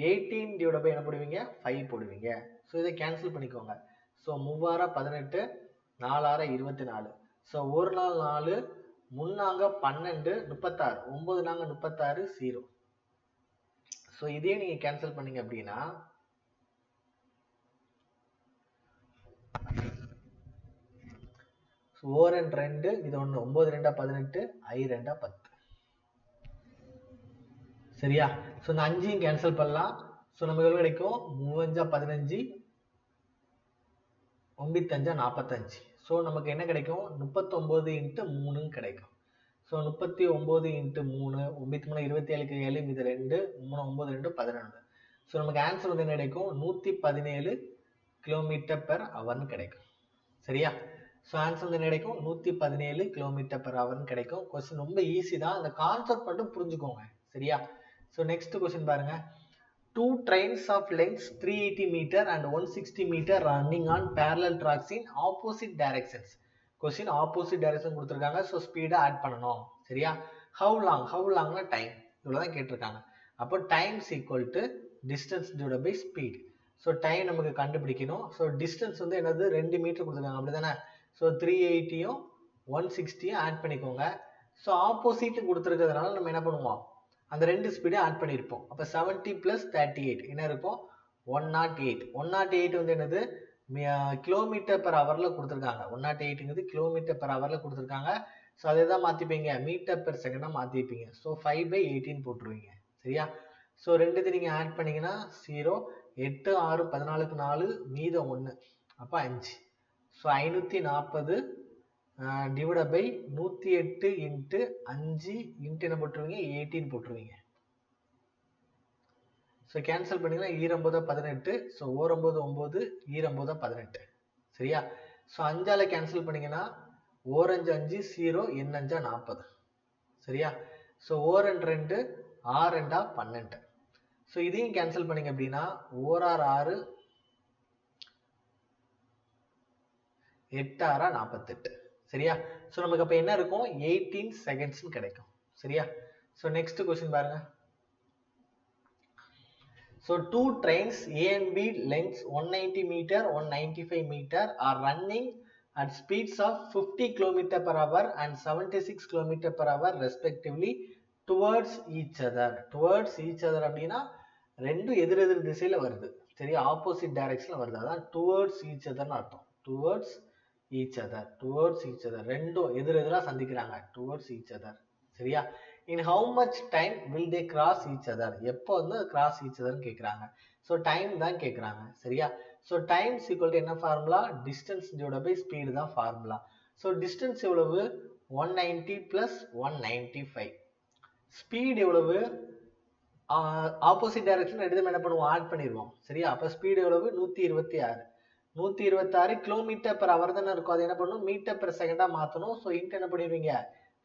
18 டிவைட் பை என்ன போடுவீங்க, 5 போடுவீங்க. ஸோ இதை கேன்சல் பண்ணிக்கோங்க. ஸோ 3 18 4 24. ஸோ ஒரு நாள் 4 முன்னாங்க 12 36 9 நாங்க 36 0. ஸோ இதே நீங்கள் கேன்சல் பண்ணீங்க அப்படின்னா ஓரன் 2 இது ஒன்று 9 2 18 I 2 10. சரியா? ஸோ இந்த 5 கேன்சல் பண்ணலாம். ஸோ நமக்கு எவ்வளோ கிடைக்கும், 3 15 9 45. ஸோ நமக்கு என்ன கிடைக்கும், 39 இன்ட்டு 3 கிடைக்கும். ஸோ 39 இன்ட்டு 3 9 27 7 இது 2 3 9 2 11. ஸோ நமக்கு ஆன்சர் வந்து என்ன கிடைக்கும், 117 கிலோமீட்டர் பெர் ஹவர்னு கிடைக்கும். சரியா? ஸோ ஆன்சர் வந்து என்ன கிடைக்கும், 117 கிலோமீட்டர் பெர் ஹவர்னு கிடைக்கும். கொஸ்டின் ரொம்ப ஈஸி தான், அந்த கான்செப்ட் மட்டும் புரிஞ்சுக்கோங்க. சரியா? ஸோ நெக்ஸ்ட் கொஸ்டின் பாருங்க. 2 trains of lengths 380 meter and 160 meter running on parallel tracks in opposite directions. Question opposite direction கொடுத்திருக்காங்க. ஸோ ஸ்பீடை ஆட் பண்ணணும். சரியா? how longனா டைம், இவ்வளோதான் கேட்டிருக்காங்க. அப்போ times equal to distance divided by speed. So time நமக்கு கண்டுபிடிக்கணும். ஸோ டிஸ்டன்ஸ் வந்து என்னது 2 மீட்டர் கொடுத்துருக்காங்க, அப்படி தானே? ஸோ 380யும் 160யும் ஆட் பண்ணிக்கோங்க. ஸோ ஆப்போசிட் கொடுத்துருக்கிறதுனால நம்ம என்ன பண்ணுவோம், அந்த ரெண்டு ஸ்பீடை ஆட் பண்ணியிருப்போம். அப்போ 70 + 38 என்ன இருக்கும், 108. 108 வந்து என்னது கிலோமீட்டர் பெர் ஹவரில் கொடுத்துருக்காங்க. 108ங்கிறது கிலோமீட்டர் பெர் ஹவரில் கொடுத்துருக்காங்க. ஸோ அதை தான் மாற்றிப்பீங்க, மீட்டர் பெர் செகண்டாக மாற்றிப்பீங்க. ஸோ 5/18 போட்டுருவீங்க. சரியா? ஸோ ரெண்டுத்தையும் நீங்கள் ஆட் பண்ணிங்கன்னா 0 8 6 14க்கு 4 மீதம் 1 அப்போ 5. So 540 divide by 108 into 5 into என்ன போட்டுருவீங்க, 18 போட்டுருவீங்க. ஸோ கேன்சல் பண்ணிங்கன்னா 9 18. ஸோ 9 9 9 18. சரியா? ஸோ 5ஆல் கேன்சல் பண்ணிங்கன்னா 1 5 5 0 5 40. சரியா? ஸோ 1 2 6 2 12. ஸோ இதையும் கேன்சல் பண்ணிங்க அப்படின்னா 1 6 8 6 48. சரியா? ஸோ நமக்கு அப்போ என்ன இருக்கும், 18 செகண்ட்ஸ்னு கிடைக்கும். சரியா? ஸோ நெக்ஸ்ட் கொஸ்டின் பாருங்க. So 2 trains A and B lengths 190 meter 195 meter are running at speeds of 50 km per hour and 76 km per hour respectively towards each other. Towards each other அப்படின்னா ரெண்டும் எதிரெதிர் திசையில் வருது. சரியா? ஆப்போசிட் டைரக்ஷனில் வருது. அதான் டுவர்ட்ஸ் ஈச் அதர்னு அர்த்தம். Towards each other, towards each other, ரெண்டும் எதிரெதிராக சந்திக்கிறாங்க. Towards each other. சரியா? in how much time will they cross each other? எப்போ வந்து cross each other கேட்குறாங்க. ஸோ டைம் தான் கேட்குறாங்க. சரியா? ஸோ டைம்ஸ் ஈக்குவல் டு என்ன formula, distance divide by speed தான் ஃபார்முலா. ஸோ டிஸ்டன்ஸ் எவ்வளவு, 190 + 195. ஸ்பீடு எவ்வளவு, ஆப்போசிட் டைரக்ஷன் எடுத்து என்ன பண்ணுவோம், ஆட் பண்ணிடுவோம். சரியா? அப்போ ஸ்பீடு எவ்வளவு, 126. 126 கிலோமீட்டர் பெர் ஹவர் தானே இருக்கும். அது என்ன பண்ணணும், மீட்டர் பெர் செகண்டாக மாற்றணும். ஸோ இன்ட்டு என்ன பண்ணிடுவீங்க,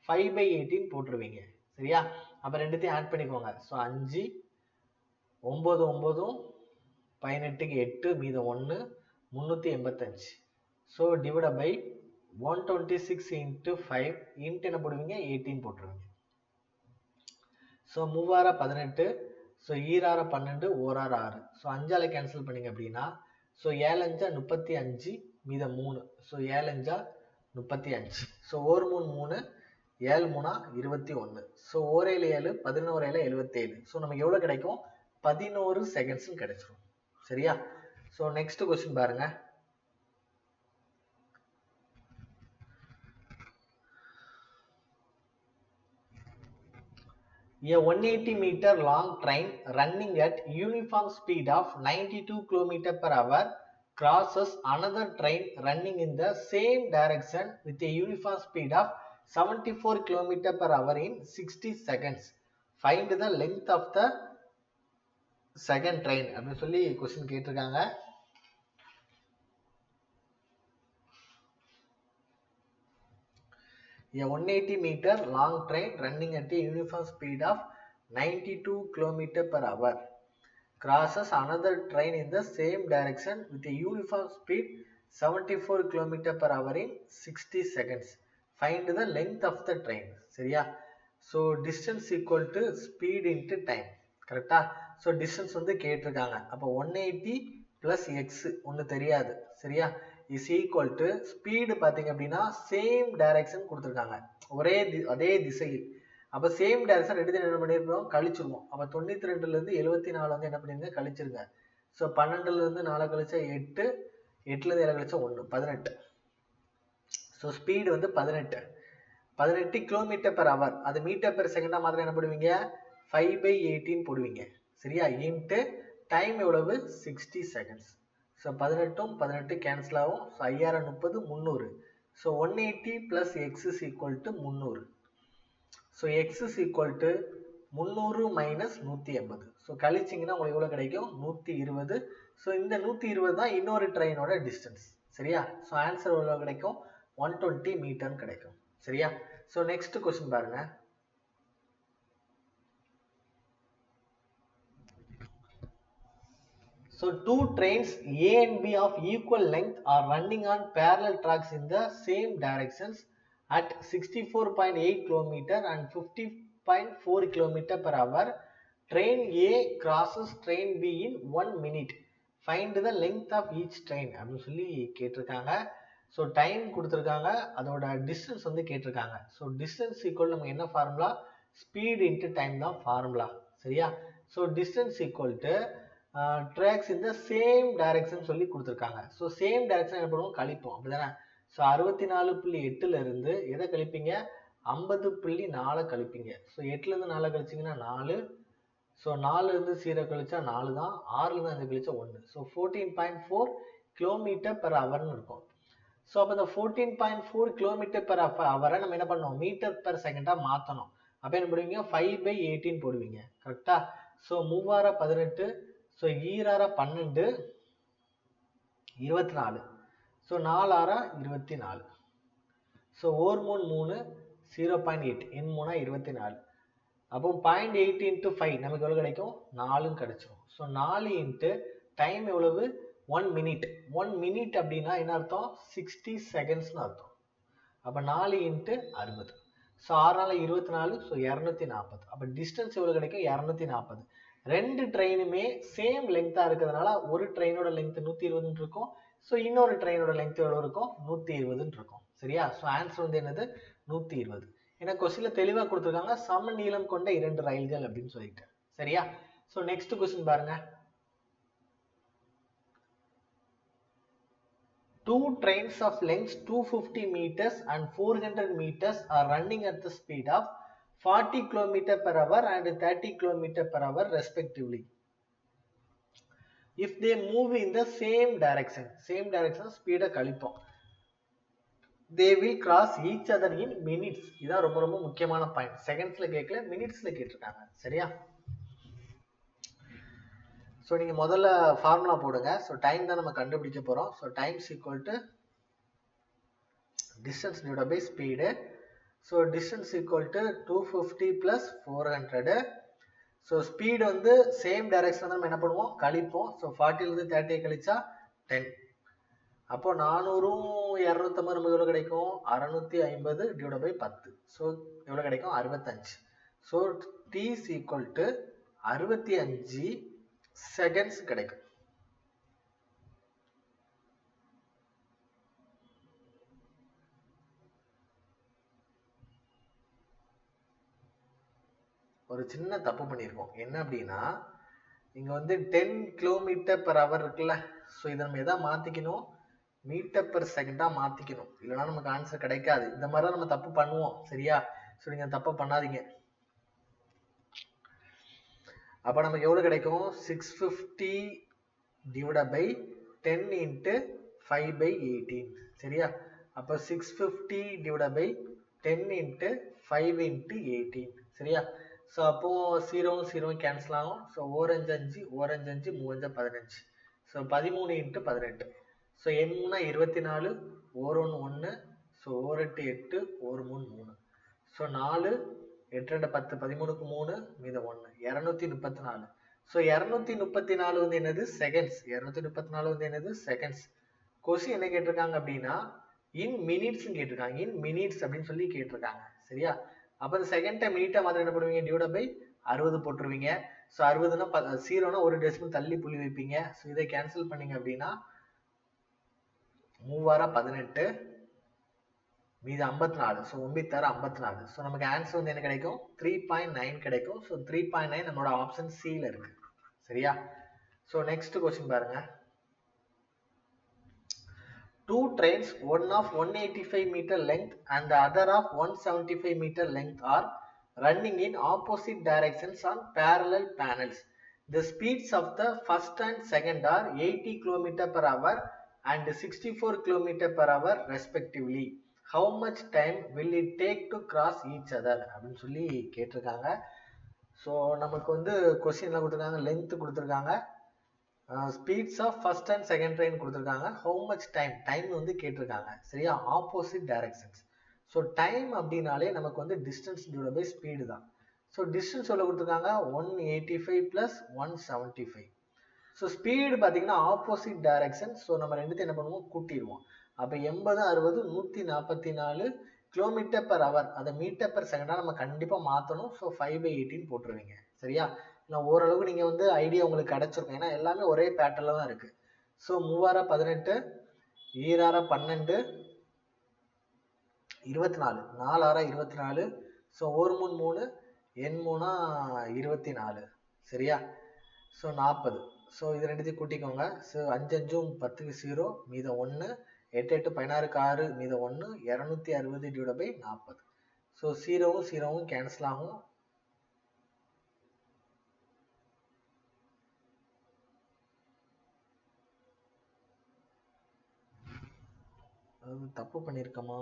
5/18 போட்டுருவீங்க. சரியா? அப்போ ரெண்டுத்தையும் ஆட் பண்ணிக்கோங்க. ஸோ 5 9 9 18க்கு 8 மீதம் 1 385. So divide by 126 into 5 into என்ன போடுவீங்க, 18 போட்டுருவீங்க. ஸோ 3 18. ஸோ 2 12 1 6. ஸோ 5ஆல் கேன்சல் பண்ணிங்க அப்படின்னா ஸோ 7 5 35 மீதம் 3. ஸோ 7 5 35. ஸோ 1 3 3 7 3 21. ஸோ 1 7 7 11 77. ஸோ நமக்கு எவ்வளோ கிடைக்கும், 11 செகண்ட்ஸ் கிடைச்சிரும். சரியா? ஸோ நெக்ஸ்ட் கொஸ்டின் பாருங்க. A 180 meter long train running at uniform speed of 92 km per hour crosses another train running in the same direction with a uniform speed of 74 km per hour in 60 seconds. Find the length of the second train அப்படின்னு சொல்லி question கேட்டிருக்காங்க. A 180 meter long train running at a uniform speed of 92 km per hour crosses another train in the same direction with a uniform speed 74 km per hour in 60 seconds. Find the length of the train. சரியா? So distance equal to speed into time. கரெக்டா? So distance வந்து கேட்டிருக்காங்க. அப்போ 180 plus x ஒன்று தெரியாது. சரியா? is equal to speed பார்த்தீங்க அப்படின்னா சேம் டைரக்ஷன் கொடுத்துருக்காங்க, அதே திசையில். அப்போ சேம் டைரக்ஷன் ரெண்டு என்ன பண்ணிருக்கோம், கழிச்சிருவோம். அப்போ 92லேருந்து 74 வந்து என்ன பண்ணிருங்க, கழிச்சிருங்க. ஸோ 12லேருந்து 4 கழிச்சா 8, 8லேருந்து 7 கழிச்சா 1, 18. ஸோ ஸ்பீடு வந்து 18 கிலோமீட்டர் பெர் ஹவர். அது மீட்டர் பெர் செகண்டா மாதிரி என்ன போடுவீங்க, 5/18 போடுவீங்க. சரியா? இன்ட்டு டைம் எவ்வளவு, 60 செகண்ட்ஸ். ஸோ 18 கேன்சல் ஆகும். So 5030 300. So 180 + x is equal to 300. So x is equal to 300 - 180. So கழிச்சிங்கன்னா உங்களுக்கு எவ்வளோ கிடைக்கும், 120. ஸோ இந்த 120 தான் இன்னொரு ட்ரெயினோட டிஸ்டன்ஸ். சரியா? ஸோ ஆன்சர் எவ்வளோ கிடைக்கும், 120 மீட்டர் கிடைக்கும். சரியா? ஸோ நெக்ஸ்ட் கொஸ்டின் பாருங்க. So two trains A and B of equal length are running on parallel tracks in the same directions at 64.8 km and 50.4 km per hour. Train A crosses train B in 1 minute. Find the length of each train அப்படின்னு சொல்லி கேட்டிருக்காங்க. So time கொடுத்துருக்காங்க, அதோட distance வந்து கேட்டிருக்காங்க. So distance equal நம்ம என்ன formula, speed into time தான் ஃபார்முலா. சரியா? So distance equal to tracks இந்த சேம் டைரக்ஷன் சொல்லி கொடுத்துருக்காங்க. ஸோ சேம் டைரக்ஷன் என்ன பண்ணுவோம், கழிப்போம். அப்படிதானே? ஸோ 64.8 இருந்து எதை கழிப்பீங்க, 50.4 கழிப்பீங்க. ஸோ 8லேருந்து 4 கழிச்சிங்கன்னா 4. ஸோ 4லேருந்து 0 கழிச்சா 4 தான், 6லேருந்து 5 கழிச்சா 1. ஸோ 14.4 கிலோமீட்டர் பெர் ஹவர்னு இருக்கும். ஸோ அப்போ இந்த 14.4 கிலோமீட்டர் பெர் ஹவரை நம்ம என்ன பண்ணோம், மீட்டர் பெர் செகண்டாக மாற்றணும். அப்போ என்ன போடுவீங்க, 5/18 போடுவீங்க. கரெக்டா? So 3 18, so 2 12, 24. ஸோ 4 24. ஸோ 1 3 0.8, என் 3 24. அப்போ 0.8 × 5 நமக்கு எவ்வளோ கிடைக்கும், 4 கிடைச்சிடும். ஸோ 4 இன்ட்டு டைம் எவ்வளவு, 1 மினிட். 1 மினிட் அப்படின்னா என்ன அர்த்தம், 60 செகண்ட்ஸ்னு அர்த்தம். அப்போ 4 இன்ட்டு 60. So 6 24, so 240. அப்போ டிஸ்டன்ஸ் எவ்வளோ கிடைக்கும், 240. ரெண்டு ட்ரெயினுமே சேம் லெங்க்தாக இருக்கிறதுனால ஒரு ட்ரெயினோட லெங்க் 120 இருக்கும். ஸோ இன்னொரு ட்ரெயினோட லெங்க் எவ்வளோ இருக்கும், 120 இருக்கும். சரியா? ஸோ ஆன்சர் வந்து என்னது, 120. ஏன்னா கொஸ்டின்ல தெளிவாக கொடுத்துருக்காங்க, சம நீளம் கொண்ட 2 ரயில்கள் அப்படின்னு சொல்லிட்டு. சரியா? ஸோ நெக்ஸ்ட் கொஸ்டின் பாருங்க. Two trains of lengths 250 meters and 400 meters are running at the speed of 40 km per hour and 30 km per hour respectively. If they move in the same direction speed கழிப்போம், they will cross each other in minutes. இதான் ரொம்ப ரொம்ப முக்கியமான point. செகண்ட்ஸ்ல கேட்கல, மினிட்ஸ்ல கேட்டிருக்காங்க. சரியா? So நீங்கள் முதல்ல ஃபார்முலா போடுங்க. ஸோ டைம் தான் நம்ம கண்டுபிடிக்க போகிறோம். So times equal to distance divide by speed. So distance equal to 250 + 400. So speed வந்து சேம் டைரக்ஷன் தான் நம்ம என்ன பண்ணுவோம், கழிப்போம். ஸோ 40லேருந்து 30 கழிச்சா 10. அப்போ 400 250 நமக்கு எவ்வளோ கிடைக்கும், 650 டிவைட் பை 10. ஸோ எவ்வளோ கிடைக்கும், 65. So t is equal to 65 seconds கிடைக்கும். ஒரு சின்ன தப்பு பண்ணியிருக்கோம். என்ன அப்படின்னா, இங்க வந்து 10 km/h இருக்குல்ல, ஸோ இதை நம்ம எதா மாத்திக்கணும், மீட்டர் பெர் செகண்டா மாத்திக்கணும். இல்லைன்னா நமக்கு ஆன்சர் கிடைக்காது. இந்த மாதிரி தான் நம்ம தப்பு பண்ணுவோம். சரியா? ஸோ நீங்க தப்பு பண்ணாதீங்க. அப்போ நமக்கு எவ்வளோ கிடைக்கும் 650 divided by 10 into 5 by 18 சரியா. அப்போ 650 divided by 10 into 5 into 18 சரியா. ஸோ அப்போ 0 கேன்சல் ஆகும். So ஓரஞ்சு 5 orange 5 3 15. So 13 into 18. So எண்முன்னா 24 ஓரொன்று 1. ஸோ ஓரெட்டு 8 ஒரு 3 3. ஸோ 4 8 2 10 13க்கு 3 மீதம் 1 234. ஸோ 234 வந்து என்னது செகண்ட்ஸ். 234 வந்து என்னது செகண்ட்ஸ். கொஸ்டின் என்ன கேட்டிருக்காங்க அப்படின்னா இன் மினிட்ஸ் கேட்டிருக்காங்க. இன் மினிட்ஸ் அப்படின்னு சொல்லி கேட்டிருக்காங்க சரியா. அப்போ இந்த செகண்ட் டைம் மினிட்டா மாதிரி என்ன பண்ணுவீங்க டிவைட் பை 60 போட்டுருவீங்க. ஸோ 60னா 0னா ஒரு டெசிமல் தள்ளி புள்ளி வைப்பீங்க. ஸோ இதை கேன்சல் பண்ணீங்க அப்படின்னா 3 18 மீது 54. ஸோ 9 54. ஸோ நமக்கு ஆன்சர் வந்து என்ன கிடைக்கும் 3.9 கிடைக்கும். ஸோ 3.9 நம்மளோட ஆப்ஷன் சியில் இருக்கு சரியா. ஸோ நெக்ஸ்ட் கொஸ்டின் பாருங்க. Two trains, one of 185 meter length and the other of 175 meter length are running in opposite directions on parallel panels. The speeds of the first and second are 80 km per hour and 64 km per hour respectively. How much time will it take to cross each other? அப்படின்னு சொல்லி கேட்டிருக்காங்க. So நமக்கு வந்து கொஸ்டின்ல கொடுத்துருக்காங்க, length கொடுத்துருக்காங்க, speeds of first and second train கொடுத்துருக்காங்க, how much time வந்து கேட்டிருக்காங்க சரியா. Opposite directions. ஸோ டைம் அப்படின்னாலே நமக்கு வந்து டிஸ்டன்ஸ் டிவைட் பை ஸ்பீடு தான். ஸோ டிஸ்டன்ஸ் எவ்வளோ கொடுத்துருக்காங்க 185 + 175. ஸோ ஸ்பீடு பார்த்தீங்கன்னா ஆப்போசிட் டைரக்ஷன். ஸோ நம்ம ரெண்டுத்தையும் என்ன பண்ணுவோம் கூட்டிடுவோம். அப்போ 80 60 144 கிலோமீட்டர் பர் ஹவர். அதை மீட்டர் பர் செகண்டாக நம்ம கண்டிப்பாக மாற்றணும். ஸோ 5/18 போட்டுருவீங்க சரியா. நான் ஓரளவுக்கு நீங்கள் வந்து ஐடியா உங்களுக்கு கிடச்சிருக்கும், ஏன்னா எல்லாமே ஒரே பேட்டர்ல தான் இருக்கு. ஸோ 3 18 2 12 24 4 24. ஸோ 1 3 3 எண் 3 24 சரியா. ஸோ 40. ஸோ இது ரெண்டுத்தையும் கூட்டிக்கோங்க. ஸோ 5 5 10க்கு 0 மீதம் 1 8 8 16க்கு 6 மீதம் 1 260 டிவைட் பை 40. ஸோ 0வும் 0வும் கேன்சல் ஆகும். அது தப்பு பண்ணியிருக்கமா?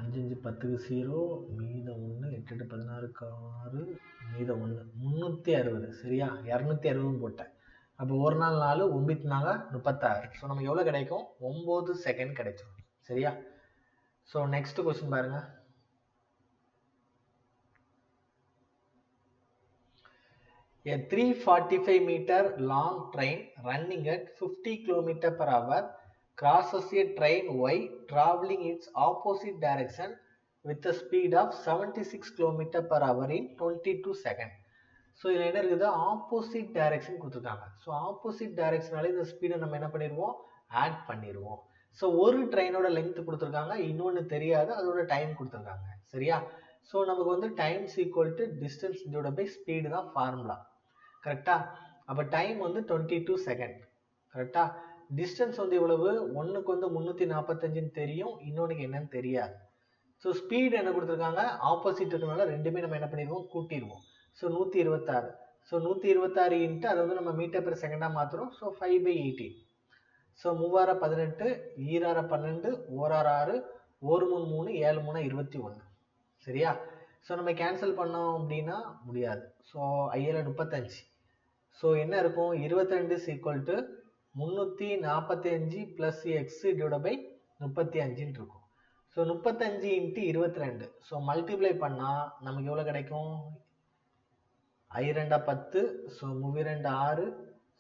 5 5 10க்கு 0 மீதம் 1 8 8 16க்கு 6 மீதம் 1 360 சரியா. 260 போட்டேன். அப்போ ஒரு நாள் 4 9 4 36. ஸோ நமக்கு எவ்வளோ கிடைக்கும் 9 செகண்ட் கிடைச்சிடும் சரியா. ஸோ நெக்ஸ்ட் கொஸ்டின் பாருங்க. A 345 meter long train running at 50 km per hour crosses a train Y traveling its opposite direction with a speed of 76 km per hour in 22 seconds. So இதில் என்ன இருக்குது opposite direction கொடுத்துருக்காங்க. So opposite டைரக்ஷனாலே இந்த ஸ்பீடை நம்ம என்ன பண்ணிடுவோம் add பண்ணிடுவோம். ஸோ ஒரு ட்ரெயினோட லென்த் கொடுத்துருக்காங்க, இன்னொன்று தெரியாது, அதோட டைம் கொடுத்துருக்காங்க சரியா. ஸோ நமக்கு வந்து times equal to distance divide by speed தான் ஃபார்முலா கரெக்டா. அப்போ டைம் வந்து 22 செகண்ட் கரெக்டா. டிஸ்டன்ஸ் வந்து இவ்வளவு, ஒன்றுக்கு வந்து 345 தெரியும், இன்னொன்றுக்கு என்னன்னு தெரியாது. ஸோ ஸ்பீடு என்ன கொடுத்துருக்காங்க ஆப்போசிட் இருக்கனால ரெண்டுமே நம்ம என்ன பண்ணிடுவோம் கூட்டிடுவோம். ஸோ 126. ஸோ 126 இன்ட்டு அதை வந்து நம்ம மீட்டர் பெர் செகண்டாக மாற்றுறோம். ஸோ 5/18. ஸோ 3 18 2 12 1 6 1 3 3 7 3 21 சரியா. ஸோ நம்ம கேன்சல் பண்ணோம் அப்படின்னா முடியாது. ஸோ 5 35. ஸோ என்ன இருக்கும் 22 = 345 + x டிவைட் பை 35 இருக்கும். ஸோ 35 × 22. ஸோ மல்டிப்ளை பண்ணால் நமக்கு எவ்வளோ கிடைக்கும் 2 10. ஸோ 3 6.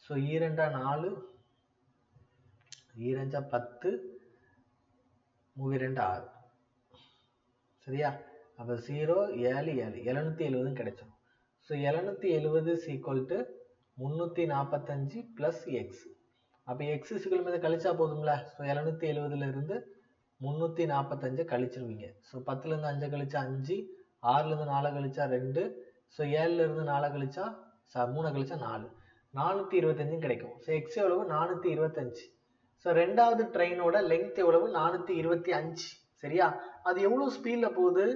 ஸோ 2 4 2 10 3 6 சரியா. அப்போ 0 7 7 770 கிடைச்சிடும். So 770 = 345 + x. அப்போ x மீது கழிச்சா போதுங்களா. ஸோ 770 345 கழிச்சிருவீங்க. ஸோ 10 5 கழிச்சா 5, 6 4 கழிச்சா 2, ஸோ 7 4 கழிச்சா 3 கழிச்சா 4, 425 கிடைக்கும். ஸோ x எவ்வளவு 425. ஸோ ரெண்டாவது ட்ரெயினோட லெங்த் எவ்வளவு 425 சரியா. அது எவ்வளவு ஸ்பீட்ல போகுது?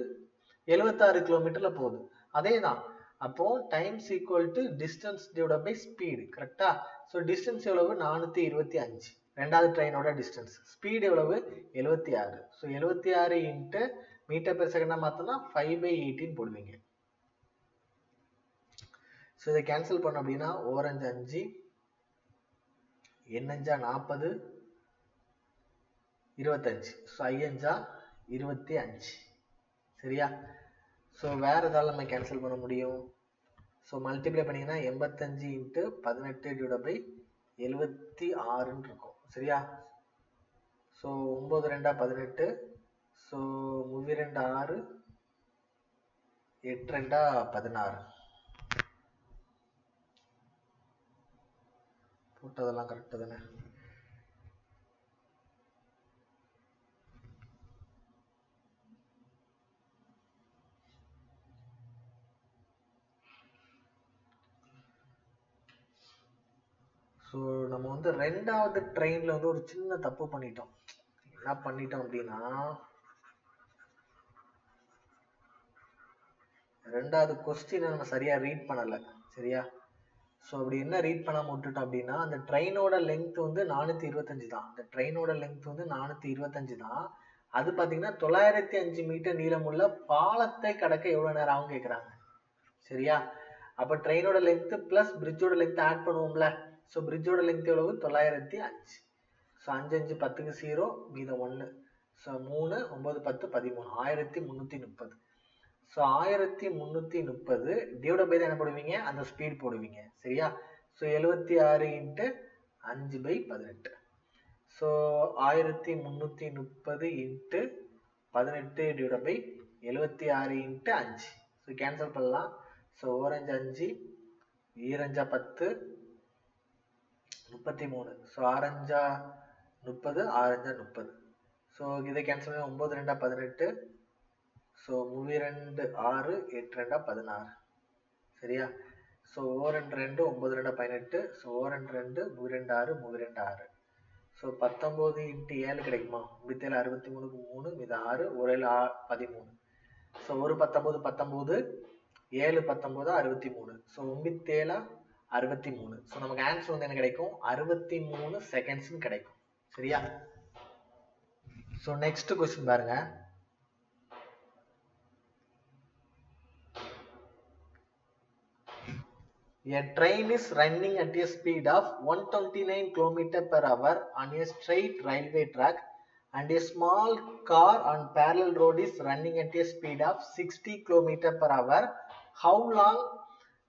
76 கிலோமீட்டர்ல போகுது. அதே தான். அப்போ times equal to distance divide by speed. கரெக்டா? ஸோ டிஸ்டன்ஸ் எவ்வளவு? 425. ரெண்டாவது ட்ரெயினோட டிஸ்டன்ஸ். ஸ்பீடு எவ்வளவு? 76. ஸோ 76 இன்ட்டு மீட்டர் பெர் செகண்டா மாத்தோம்னா 5/18 போடுவீங்க. ஸோ இதை கேன்சல் பண்ண அப்படின்னா ஓரஞ்சு 5, எண்ணஞ்சா 40, 25. ஸோ ஐயஞ்சா 25. சரியா? ஸோ வேற ஏதாவது நம்ம கேன்சல் பண்ண முடியும். ஸோ மல்டிப்ளை பண்ணிங்கன்னா 85 இன்ட்டு 18 டிவைட் பை 76 இருக்கும். சரியா? ஸோ 9 2 18. ஸோ 3 2 6, 8 2 16. போட்டதெல்லாம் கரெக்டு தானே? ஸோ நம்ம வந்து ரெண்டாவது ட்ரெயினில் வந்து ஒரு சின்ன தப்பு பண்ணிட்டோம். என்ன பண்ணிட்டோம் அப்படின்னா, ரெண்டாவது கொஸ்டினை நம்ம சரியா ரீட் பண்ணலை. சரியா? ஸோ அப்படி என்ன ரீட் பண்ணாமல் விட்டுட்டோம் அப்படின்னா, அந்த ட்ரெயினோட லென்த் வந்து 425 தான். அந்த ட்ரெயினோட லென்த் வந்து 425 தான். அது பார்த்தீங்கன்னா 905 மீட்டர் நீளமுள்ள பாலத்தை கடக்க எவ்வளோ நேரம் ஆகும் கேட்குறாங்க. சரியா? அப்போ ட்ரெயினோட லென்த் ப்ளஸ் பிரிட்ஜோட லென்த் ஆட் பண்ணுவோம்ல. ஸோ பிரிட்ஜோட லென்த் எவ்வளவு? 905. ஸோ 5 5 10க்கு 0, மீதம் 1. ஸோ 3 9 10 13, 1330. ஸோ 1330 டிவைட் பை என்ன போடுவீங்க? அந்த ஸ்பீட் போடுவீங்க. சரியா? So 76 into 5/18. So 1330 into 18 divide by 76 into 5. So cancel பண்ணலாம். ஸோ ஓரஞ்சு 5, ஈரஞ்சா 10, 33. ஸோ ஆரஞ்சா 30, ஆரஞ்சா 30. ஸோ இதை கேன்சல் பண்ணி 9 2 18. ஸோ 3 2 6, 8 2 16. சரியா? ஸோ 2 2 9 2 18. ஸோ 2 2 3 2 6, 3 2 6. ஸோ 19 இன்ட்டு 7 கிடைக்குமா? 37 63க்கு 3, மீது 6, 1 13. ஸோ 1 19 19, 7 19 63. ஸோ 97 63. ஸோ நமக்கு ஆன்சர் வந்து என்ன கிடைக்கும்? 63 செகண்ட்ஸ்னு கிடைக்கும். சரியா? ஸோ நெக்ஸ்ட் கொஸ்டின் பாருங்க. A train is running at a speed of 129 km/h on a straight railway track, and a small car on parallel road is running at a speed of 60 km/h. How long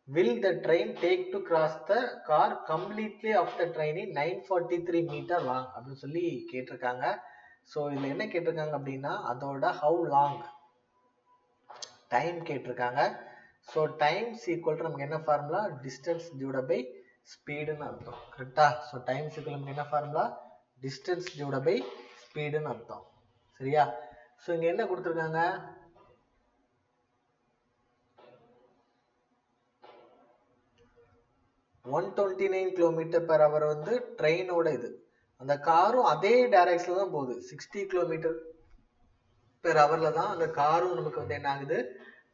will the train take to cross the car completely of the train in 943 meter long? அப்படின்னு சொல்லி கேட்டிருக்காங்க. So இதில் என்ன கேட்டிருக்காங்க அப்படின்னா, அதோட how long time கேட்டிருக்காங்க. So times equal to நமக்கு என்ன ஃபார்முலா? டிஸ்டன்ஸ் டிவைட் பை ஸ்பீடுன்னு அர்த்தம். கரெக்டா? ஸோ டைம்ஸ் ஈக்குவல் நமக்கு என்ன ஃபார்முலா? டிஸ்டன்ஸ் டிவைட் பை ஸ்பீடுன்னு அர்த்தம். சரியா? ஸோ இங்க என்ன கொடுத்துருக்காங்க? ஒன் 129 km/h வந்து ட்ரெயினோட இது. அந்த காரும் அதே டைரக்ஷன்ல தான் போகுது. 60 km/h தான் அந்த காரும் நமக்கு வந்து என்ன ஆகுது?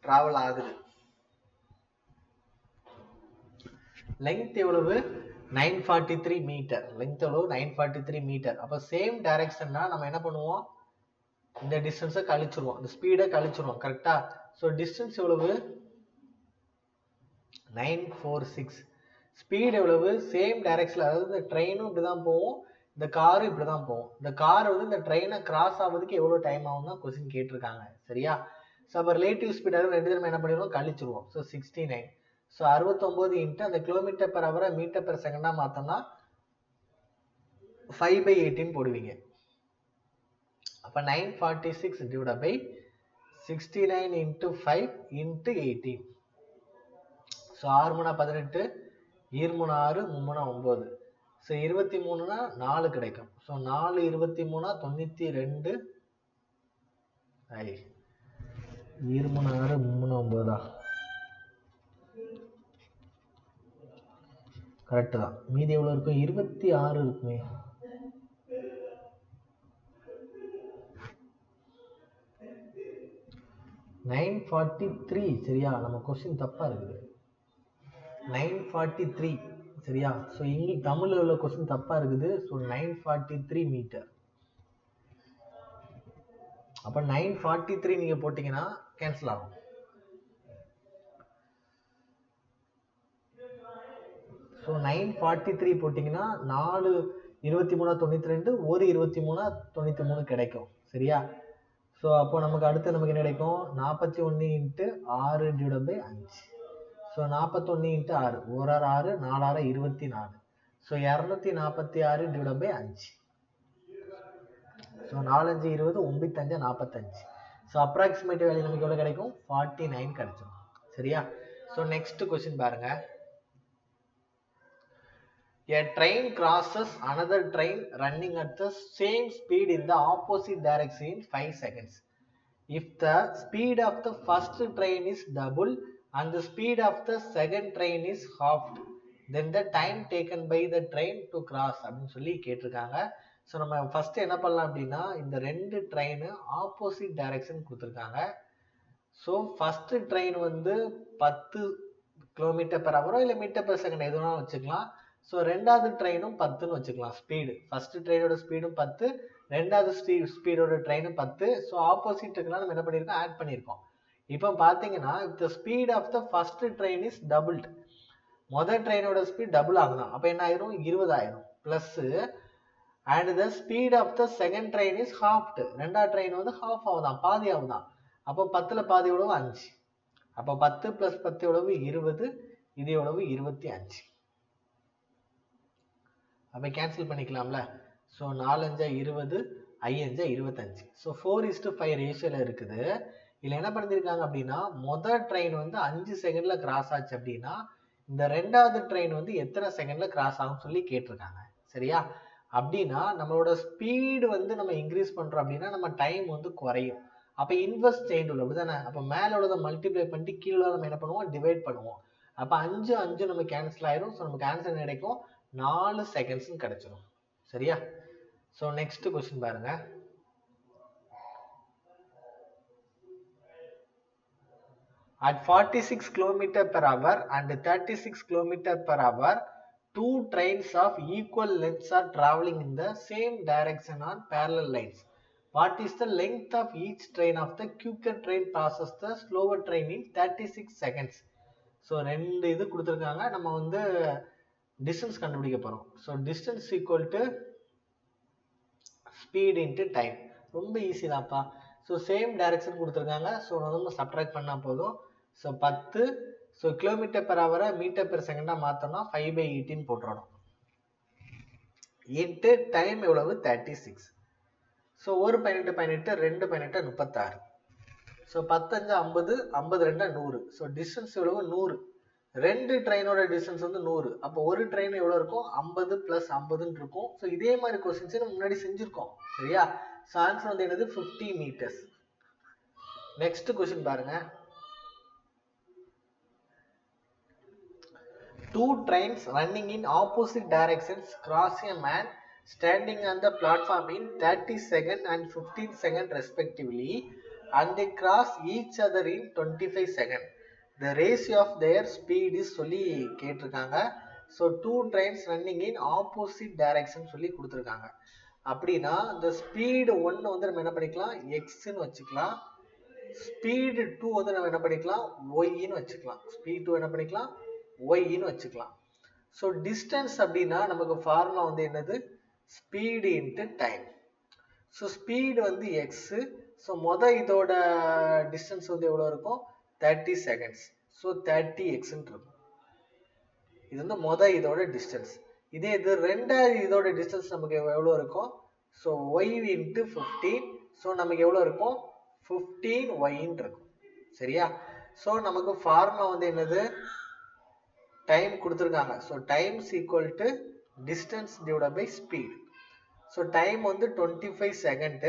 டிராவல் ஆகுது. லெங்த் எவ்வளவு? 943 மீட்டர். லெங்த் எவ்வளவு? 943 மீட்டர். அப்போ சேம் டைரக்ஷன்னா நம்ம என்ன பண்ணுவோம்? இந்த டிஸ்டன்ஸை கழிச்சிருவோம், இந்த ஸ்பீடை கழிச்சிருவோம். கரெக்டா? ஸோ டிஸ்டன்ஸ் எவ்வளவு? 946. ஸ்பீட் எவ்வளவு? சேம் டைரக்ஷன்ல, அதாவது இந்த ட்ரெயினும் இப்படிதான் போகும், இந்த காரும் இப்படிதான் போகும். இந்த கார் வந்து இந்த ட்ரெயினை கிராஸ் ஆகுறதுக்கு எவ்வளவு டைம் ஆகும் தான் கொஸ்டின் கேட்டிருக்காங்க. சரியா? ஸோ அப்போ ரிலேட்டிவ் ஸ்பீடாக ரெண்டு தடவை என்ன பண்ணிடுவோம்? கழிச்சிருவோம். ஸோ 69. ஸோ 69 இன்ட்டு அந்த km/h மீட்டர் பெர் செகண்டா மாத்தோம்னா 5/18 போடுவீங்க. அப்ப 946 divide by 69 into 5 into 18. So 6 3 18, 2 3 6, 3 9. So 23னா 4 கிடைக்கும். ஸோ 4 23 92. 2 3 6, 3 9. கரெக்ட் தான். மீதி எவ்வளவு இருக்கும்? 26 இருக்குமே. 943 சரியா? நம்ம கொஸ்டின் தப்பா இருக்குது. 943 சரியா? ஸோ இங்கே தமிழில் உள்ள கொஸ்டின் தப்பா இருக்குது. So 943 metre. அப்போ 943 நீங்க போட்டீங்கன்னா கேன்சல் ஆகும். ஸோ 943 போட்டிங்கன்னா 4 23 92 ஒரு 23 93 கிடைக்கும் சரியா? ஸோ அப்போ நமக்கு அடுத்து நமக்கு என்ன கிடைக்கும்? 41 into 6 divide by 5. So 41 into 6 ஒரு 6 4 6 24. So 246 divide by 5. So 4 5 20 9 5 45. So approximate value நமக்கு எவ்வளோ கிடைக்கும்? 49 கிடைச்சிடும் சரியா? ஸோ நெக்ஸ்ட் கொஸ்டின் பாருங்க. A train crosses another train running at the same speed in the opposite direction in 5 seconds. If the speed of the first train is double and the speed of the second train is halved, then the time taken by the train to cross அப்படின்னு சொல்லி கேட்டிருக்காங்க. So நம்ம first என்ன பண்ணலாம் அப்படின்னா, இந்த ரெண்டு train opposite direction கொடுத்துருக்காங்க. ஸோ ஃபர்ஸ்ட் ட்ரெயின் வந்து 10 கிலோமீட்டர் பெர் ஹவரோ இல்லை மீட்டர் பெர் செகண்ட் எதுனா வச்சுக்கலாம். ஸோ ரெண்டாவது ட்ரெயினும் 10ன்னு வச்சுக்கலாம் ஸ்பீடு. ஃபர்ஸ்ட் ட்ரெயினோட ஸ்பீடும் 10, ரெண்டாவது ஸ்பீடோட ட்ரெயினும் 10. ஸோ ஆப்போசிட் இருக்குன்னா நம்ம என்ன பண்ணியிருக்கோம்? ஆட் பண்ணியிருக்கோம். இப்போ பார்த்தீங்கன்னா the speed of the first train is doubled. முதல் ட்ரெயினோட ஸ்பீட் டபுள் ஆகணும். அப்போ என்ன ஆயிரும்? 20 ஆயிரும். Plus and the speed of the second train is halved. ரெண்டாவது ட்ரெயின் வந்து ஹாஃப் ஆகுதான், பாதி ஆகுதான். அப்போ 10ல் பாதி எவ்வளவு? 5. அப்போ 10 + 10 எவ்வளவு? 20. இது எவ்வளவு? 25. அப்போ கேன்சல் பண்ணிக்கலாம்ல. ஸோ 4 5 20, 5 5 25. ஸோ 4:5 ரேஷியோல இருக்குது. இதில் என்ன பண்ணியிருக்காங்க அப்படின்னா, முதல் ட்ரெயின் வந்து 5 செகண்ட்ல கிராஸ் ஆச்சு அப்படின்னா இந்த ரெண்டாவது ட்ரெயின் வந்து எத்தனை செகண்ட்ல கிராஸ் ஆகும் சொல்லி கேட்டிருக்காங்க சரியா? அப்படின்னா நம்மளோட ஸ்பீடு வந்து நம்ம இன்க்ரீஸ் பண்றோம் அப்படின்னா நம்ம டைம் வந்து குறையும். அப்போ இன்வெர்ஸ் செயின் ரூல் அப்படிதானே? அப்போ மேலே உள்ளதை மல்டிப்ளை பண்ணிட்டு கீழே நம்ம என்ன பண்ணுவோம்? டிவைட் பண்ணுவோம். அப்போ 5 5 நம்ம கேன்சல் ஆயிரும். ஸோ நமக்கு ஆன்சர் என்ன கிடைக்கும்? 4 செகண்ட்ஸ் கிடைச்சிடும் சரியா? ஸோ நெக்ஸ்ட் கொஸ்டின் பாருங்க. At 46 km per hour and 36 km per hour, two trains of equal lengths are traveling in the same direction on parallel lines. What is the length of each train of the quicker train passes the slower train in 36 seconds? So ரெண்டு இது கொடுத்துருக்காங்க. நம்ம வந்து distance கண்டுபிடிக்க போறோம். So distance equal to speed into time. ரொம்ப easy தான்ப்பா. So same direction கொடுத்துருக்காங்க. ஸோ நம்ம சப்ட்ராக்ட் பண்ணால் போதும். ஸோ 10. ஸோ கிலோமீட்டர் பெர் ஹவரை மீட்டர் பெர் செகண்டாக மாற்றோம்னா 5/18 போட்டுறணும். இன்ட்டு டைம் எவ்வளவு? 36. ஸோ 1 18 18 2 18 36. ஸோ 10 5 50, 50 2 100. ஸோ டிஸ்டன்ஸ் எவ்வளவு? 100. ரெண்டு ட்ரெயினோட டிஸ்டன்ஸ் வந்து 100. அப்போ ஒரு ட்ரெயின் எவ்வளோ இருக்கும்? 50 + 50 இருக்கும். ஸோ இதே மாதிரி கொஸ்டின்ஸ் நம்ம முன்னாடி செஞ்சிருக்கோம் சரியா? ஸோ ஆன்சர் வந்து என்னது? 50 மீட்டர்ஸ். நெக்ஸ்ட் கொஸ்டின் பாருங்க. Two trains running in opposite directions cross a man standing on the platform in 30 seconds and 15 seconds respectively, and they cross each other in 25 seconds. The ratio of their speed is சொல்லி கேட்டிருக்காங்க. So 2 trains running in opposite direction சொல்லி கொடுத்துருக்காங்க. அப்படின்னா இந்த speed 1 வந்து நம்ம என்ன பண்ணிக்கலாம்? எக்ஸ்ன்னு வச்சுக்கலாம். ஸ்பீடு 2 வந்து நம்ம என்ன பண்ணிக்கலாம்? ஒய்ன்னு வச்சுக்கலாம். ஸ்பீட் 2 என்ன பண்ணிக்கலாம்? ஒய்ன்னு வச்சுக்கலாம். ஸோ டிஸ்டன்ஸ் அப்படின்னா நமக்கு ஃபார்முலா வந்து என்னது? Speed into time. So speed வந்து எக்ஸு. ஸோ இதோட டிஸ்டன்ஸ் வந்து எவ்வளோ இருக்கும்? 30 செகண்ட்ஸ். ஸோ 30x இருக்கும். இது வந்து இதோட டிஸ்டன்ஸ். இதே இது ரெண்டாவது இதோட டிஸ்டன்ஸ் நமக்கு எவ்வளோ இருக்கும்? So Y into 15. ஸோ நமக்கு எவ்வளோ இருக்கும்? 15y இருக்கும் சரியா? ஸோ நமக்கு ஃபார்முலா வந்து என்னது? டைம் கொடுத்துருக்காங்க. So times equal to distance divide by speed. So time வந்து 25 செகண்ட்.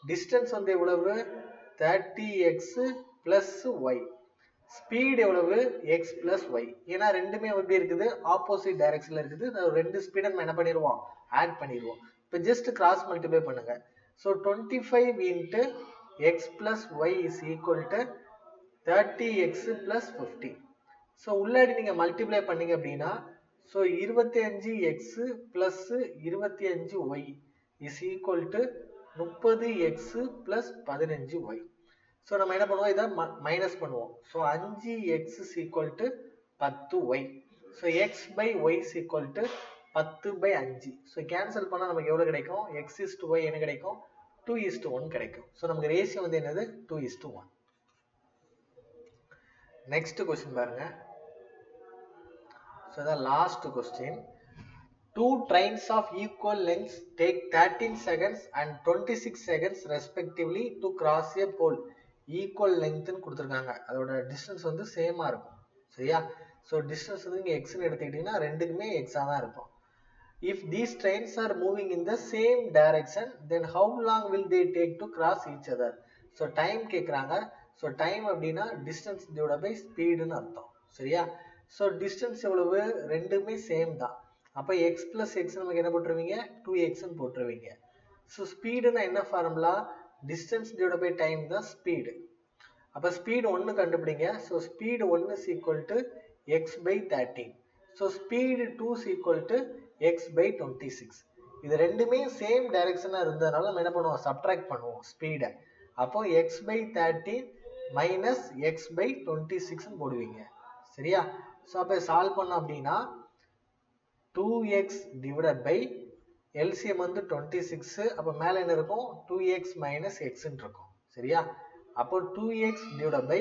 டிஸ்டன்ஸ் வந்து எவ்வளவு? 30x + y. ஸ்பீட் எவ்வளவு? x + y. ஏன்னா ரெண்டுமே எப்படி இருக்குது? ஆப்போசிட் டைரக்ஷன்ல இருக்குது. ரெண்டு ஸ்பீடை நம்ம என்ன பண்ணிடுவோம்? ஆட் பண்ணிடுவோம். இப்போ ஜஸ்ட் கிராஸ் மல்டிப்ளை பண்ணுங்க. So 25 × x + y is equal to 30x plus 50. So உள்ளாடி நீங்கள் மல்டிப்ளை பண்ணீங்க அப்படின்னா so 25x plus 25y is equal to 30x plus 15y. So நம்ம என்ன பண்ணுவோம், இதை மைனஸ் பண்ணுவோம். So 5x is equal to 10y. So x by y is equal to 10/5. So cancel பண்ணால் நமக்கு எவ்வளோ கிடைக்கும், x is to y என்ன கிடைக்கும், 2:1 கிடைக்கும். ஸோ நமக்கு ரேஷியோ வந்து என்னது, 2:1. நெக்ஸ்ட் கொஸ்டின் பாருங்க. So the last question. Two trains of equal lengths take 13 seconds and 26 seconds respectively to cross a pole. Equal லெங்க்த்னு கொடுத்துருக்காங்க. அதோட டிஸ்டன்ஸ் வந்து சேமா இருக்கும். சரியா? ஸோ டிஸ்டன்ஸ் வந்து நீங்கள் எக்ஸ்ன்னு எடுத்துக்கிட்டீங்கன்னா ரெண்டுக்குமே எக்ஸாக தான் இருக்கும். If these trains are moving in the same direction then how long will they take to cross each other. So time கேட்குறாங்க. ஸோ டைம் அப்படின்னா டிஸ்டன்ஸ் டிவைட் பை ஸ்பீடுன்னு அர்த்தம். சரியா? ஸோ டிஸ்டன்ஸ் எவ்வளவு, ரெண்டுமே சேம் தான். அப்போ எக்ஸ் பிளஸ் எக்ஸ் நமக்கு என்ன போட்டுருவீங்க, 2xன்னு போட்டுருவீங்க. ஸோ ஸ்பீடுன்னா என்ன formula, distance divide by time தான் ஸ்பீடு. அப்போ ஸ்பீடு 1 கண்டுபிடிங்க. So speed 1 is equal to x by 13. So speed 2 is equal to x by 26. இது ரெண்டுமே சேம் டைரக்ஷனாக இருந்ததுனால நம்ம என்ன பண்ணுவோம், சப்ட்ராக்ட் பண்ணுவோம் ஸ்பீடை. அப்போ x by 13 minus x by 26ன்னு போடுவீங்க. சரியா? ஸோ அப்போ சால்வ் பண்ணோம் அப்படின்னா 2x டிவைடட் பை எல்சிஎம் வந்து 26. அப்போ மேலே என்ன இருக்கும், 2x மைனஸ் எக்ஸ்ன்னு இருக்கும். சரியா? அப்போ 2x divided by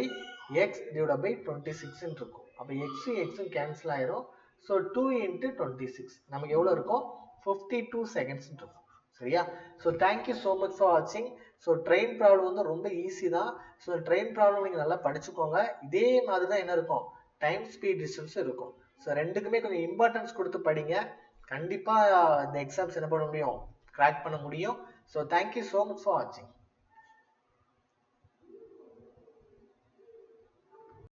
X divided by 26ன்னு இருக்கும். அப்போ எக்ஸும் எக்ஸும் கேன்சல் ஆயிரும். ஸோ 2 into 26 நமக்கு எவ்வளோ இருக்கும், 52 செகண்ட்ஸ் இருக்கும். சரியா? So thank you so much for வாட்சிங். ஸோ ட்ரெயின் ப்ராப்ளம் வந்து ரொம்ப ஈஸி தான். ஸோ ட்ரெயின் ப்ராப்ளம் நீங்கள் நல்லா படிச்சுக்கோங்க. இதே மாதிரி தான் என்ன இருக்கும், டைம் ஸ்பீட் டிஸ்டன்ஸும் இருக்கும். ஸோ ரெண்டுக்குமே கொஞ்சம் இம்பார்ட்டன்ஸ் கொடுத்து படிங்க. கண்டிப்பாக இந்த எக்ஸாம்ஸ் என்ன பண்ண முடியும், கிராக் பண்ண முடியும். So thank you so much for வாட்சிங்.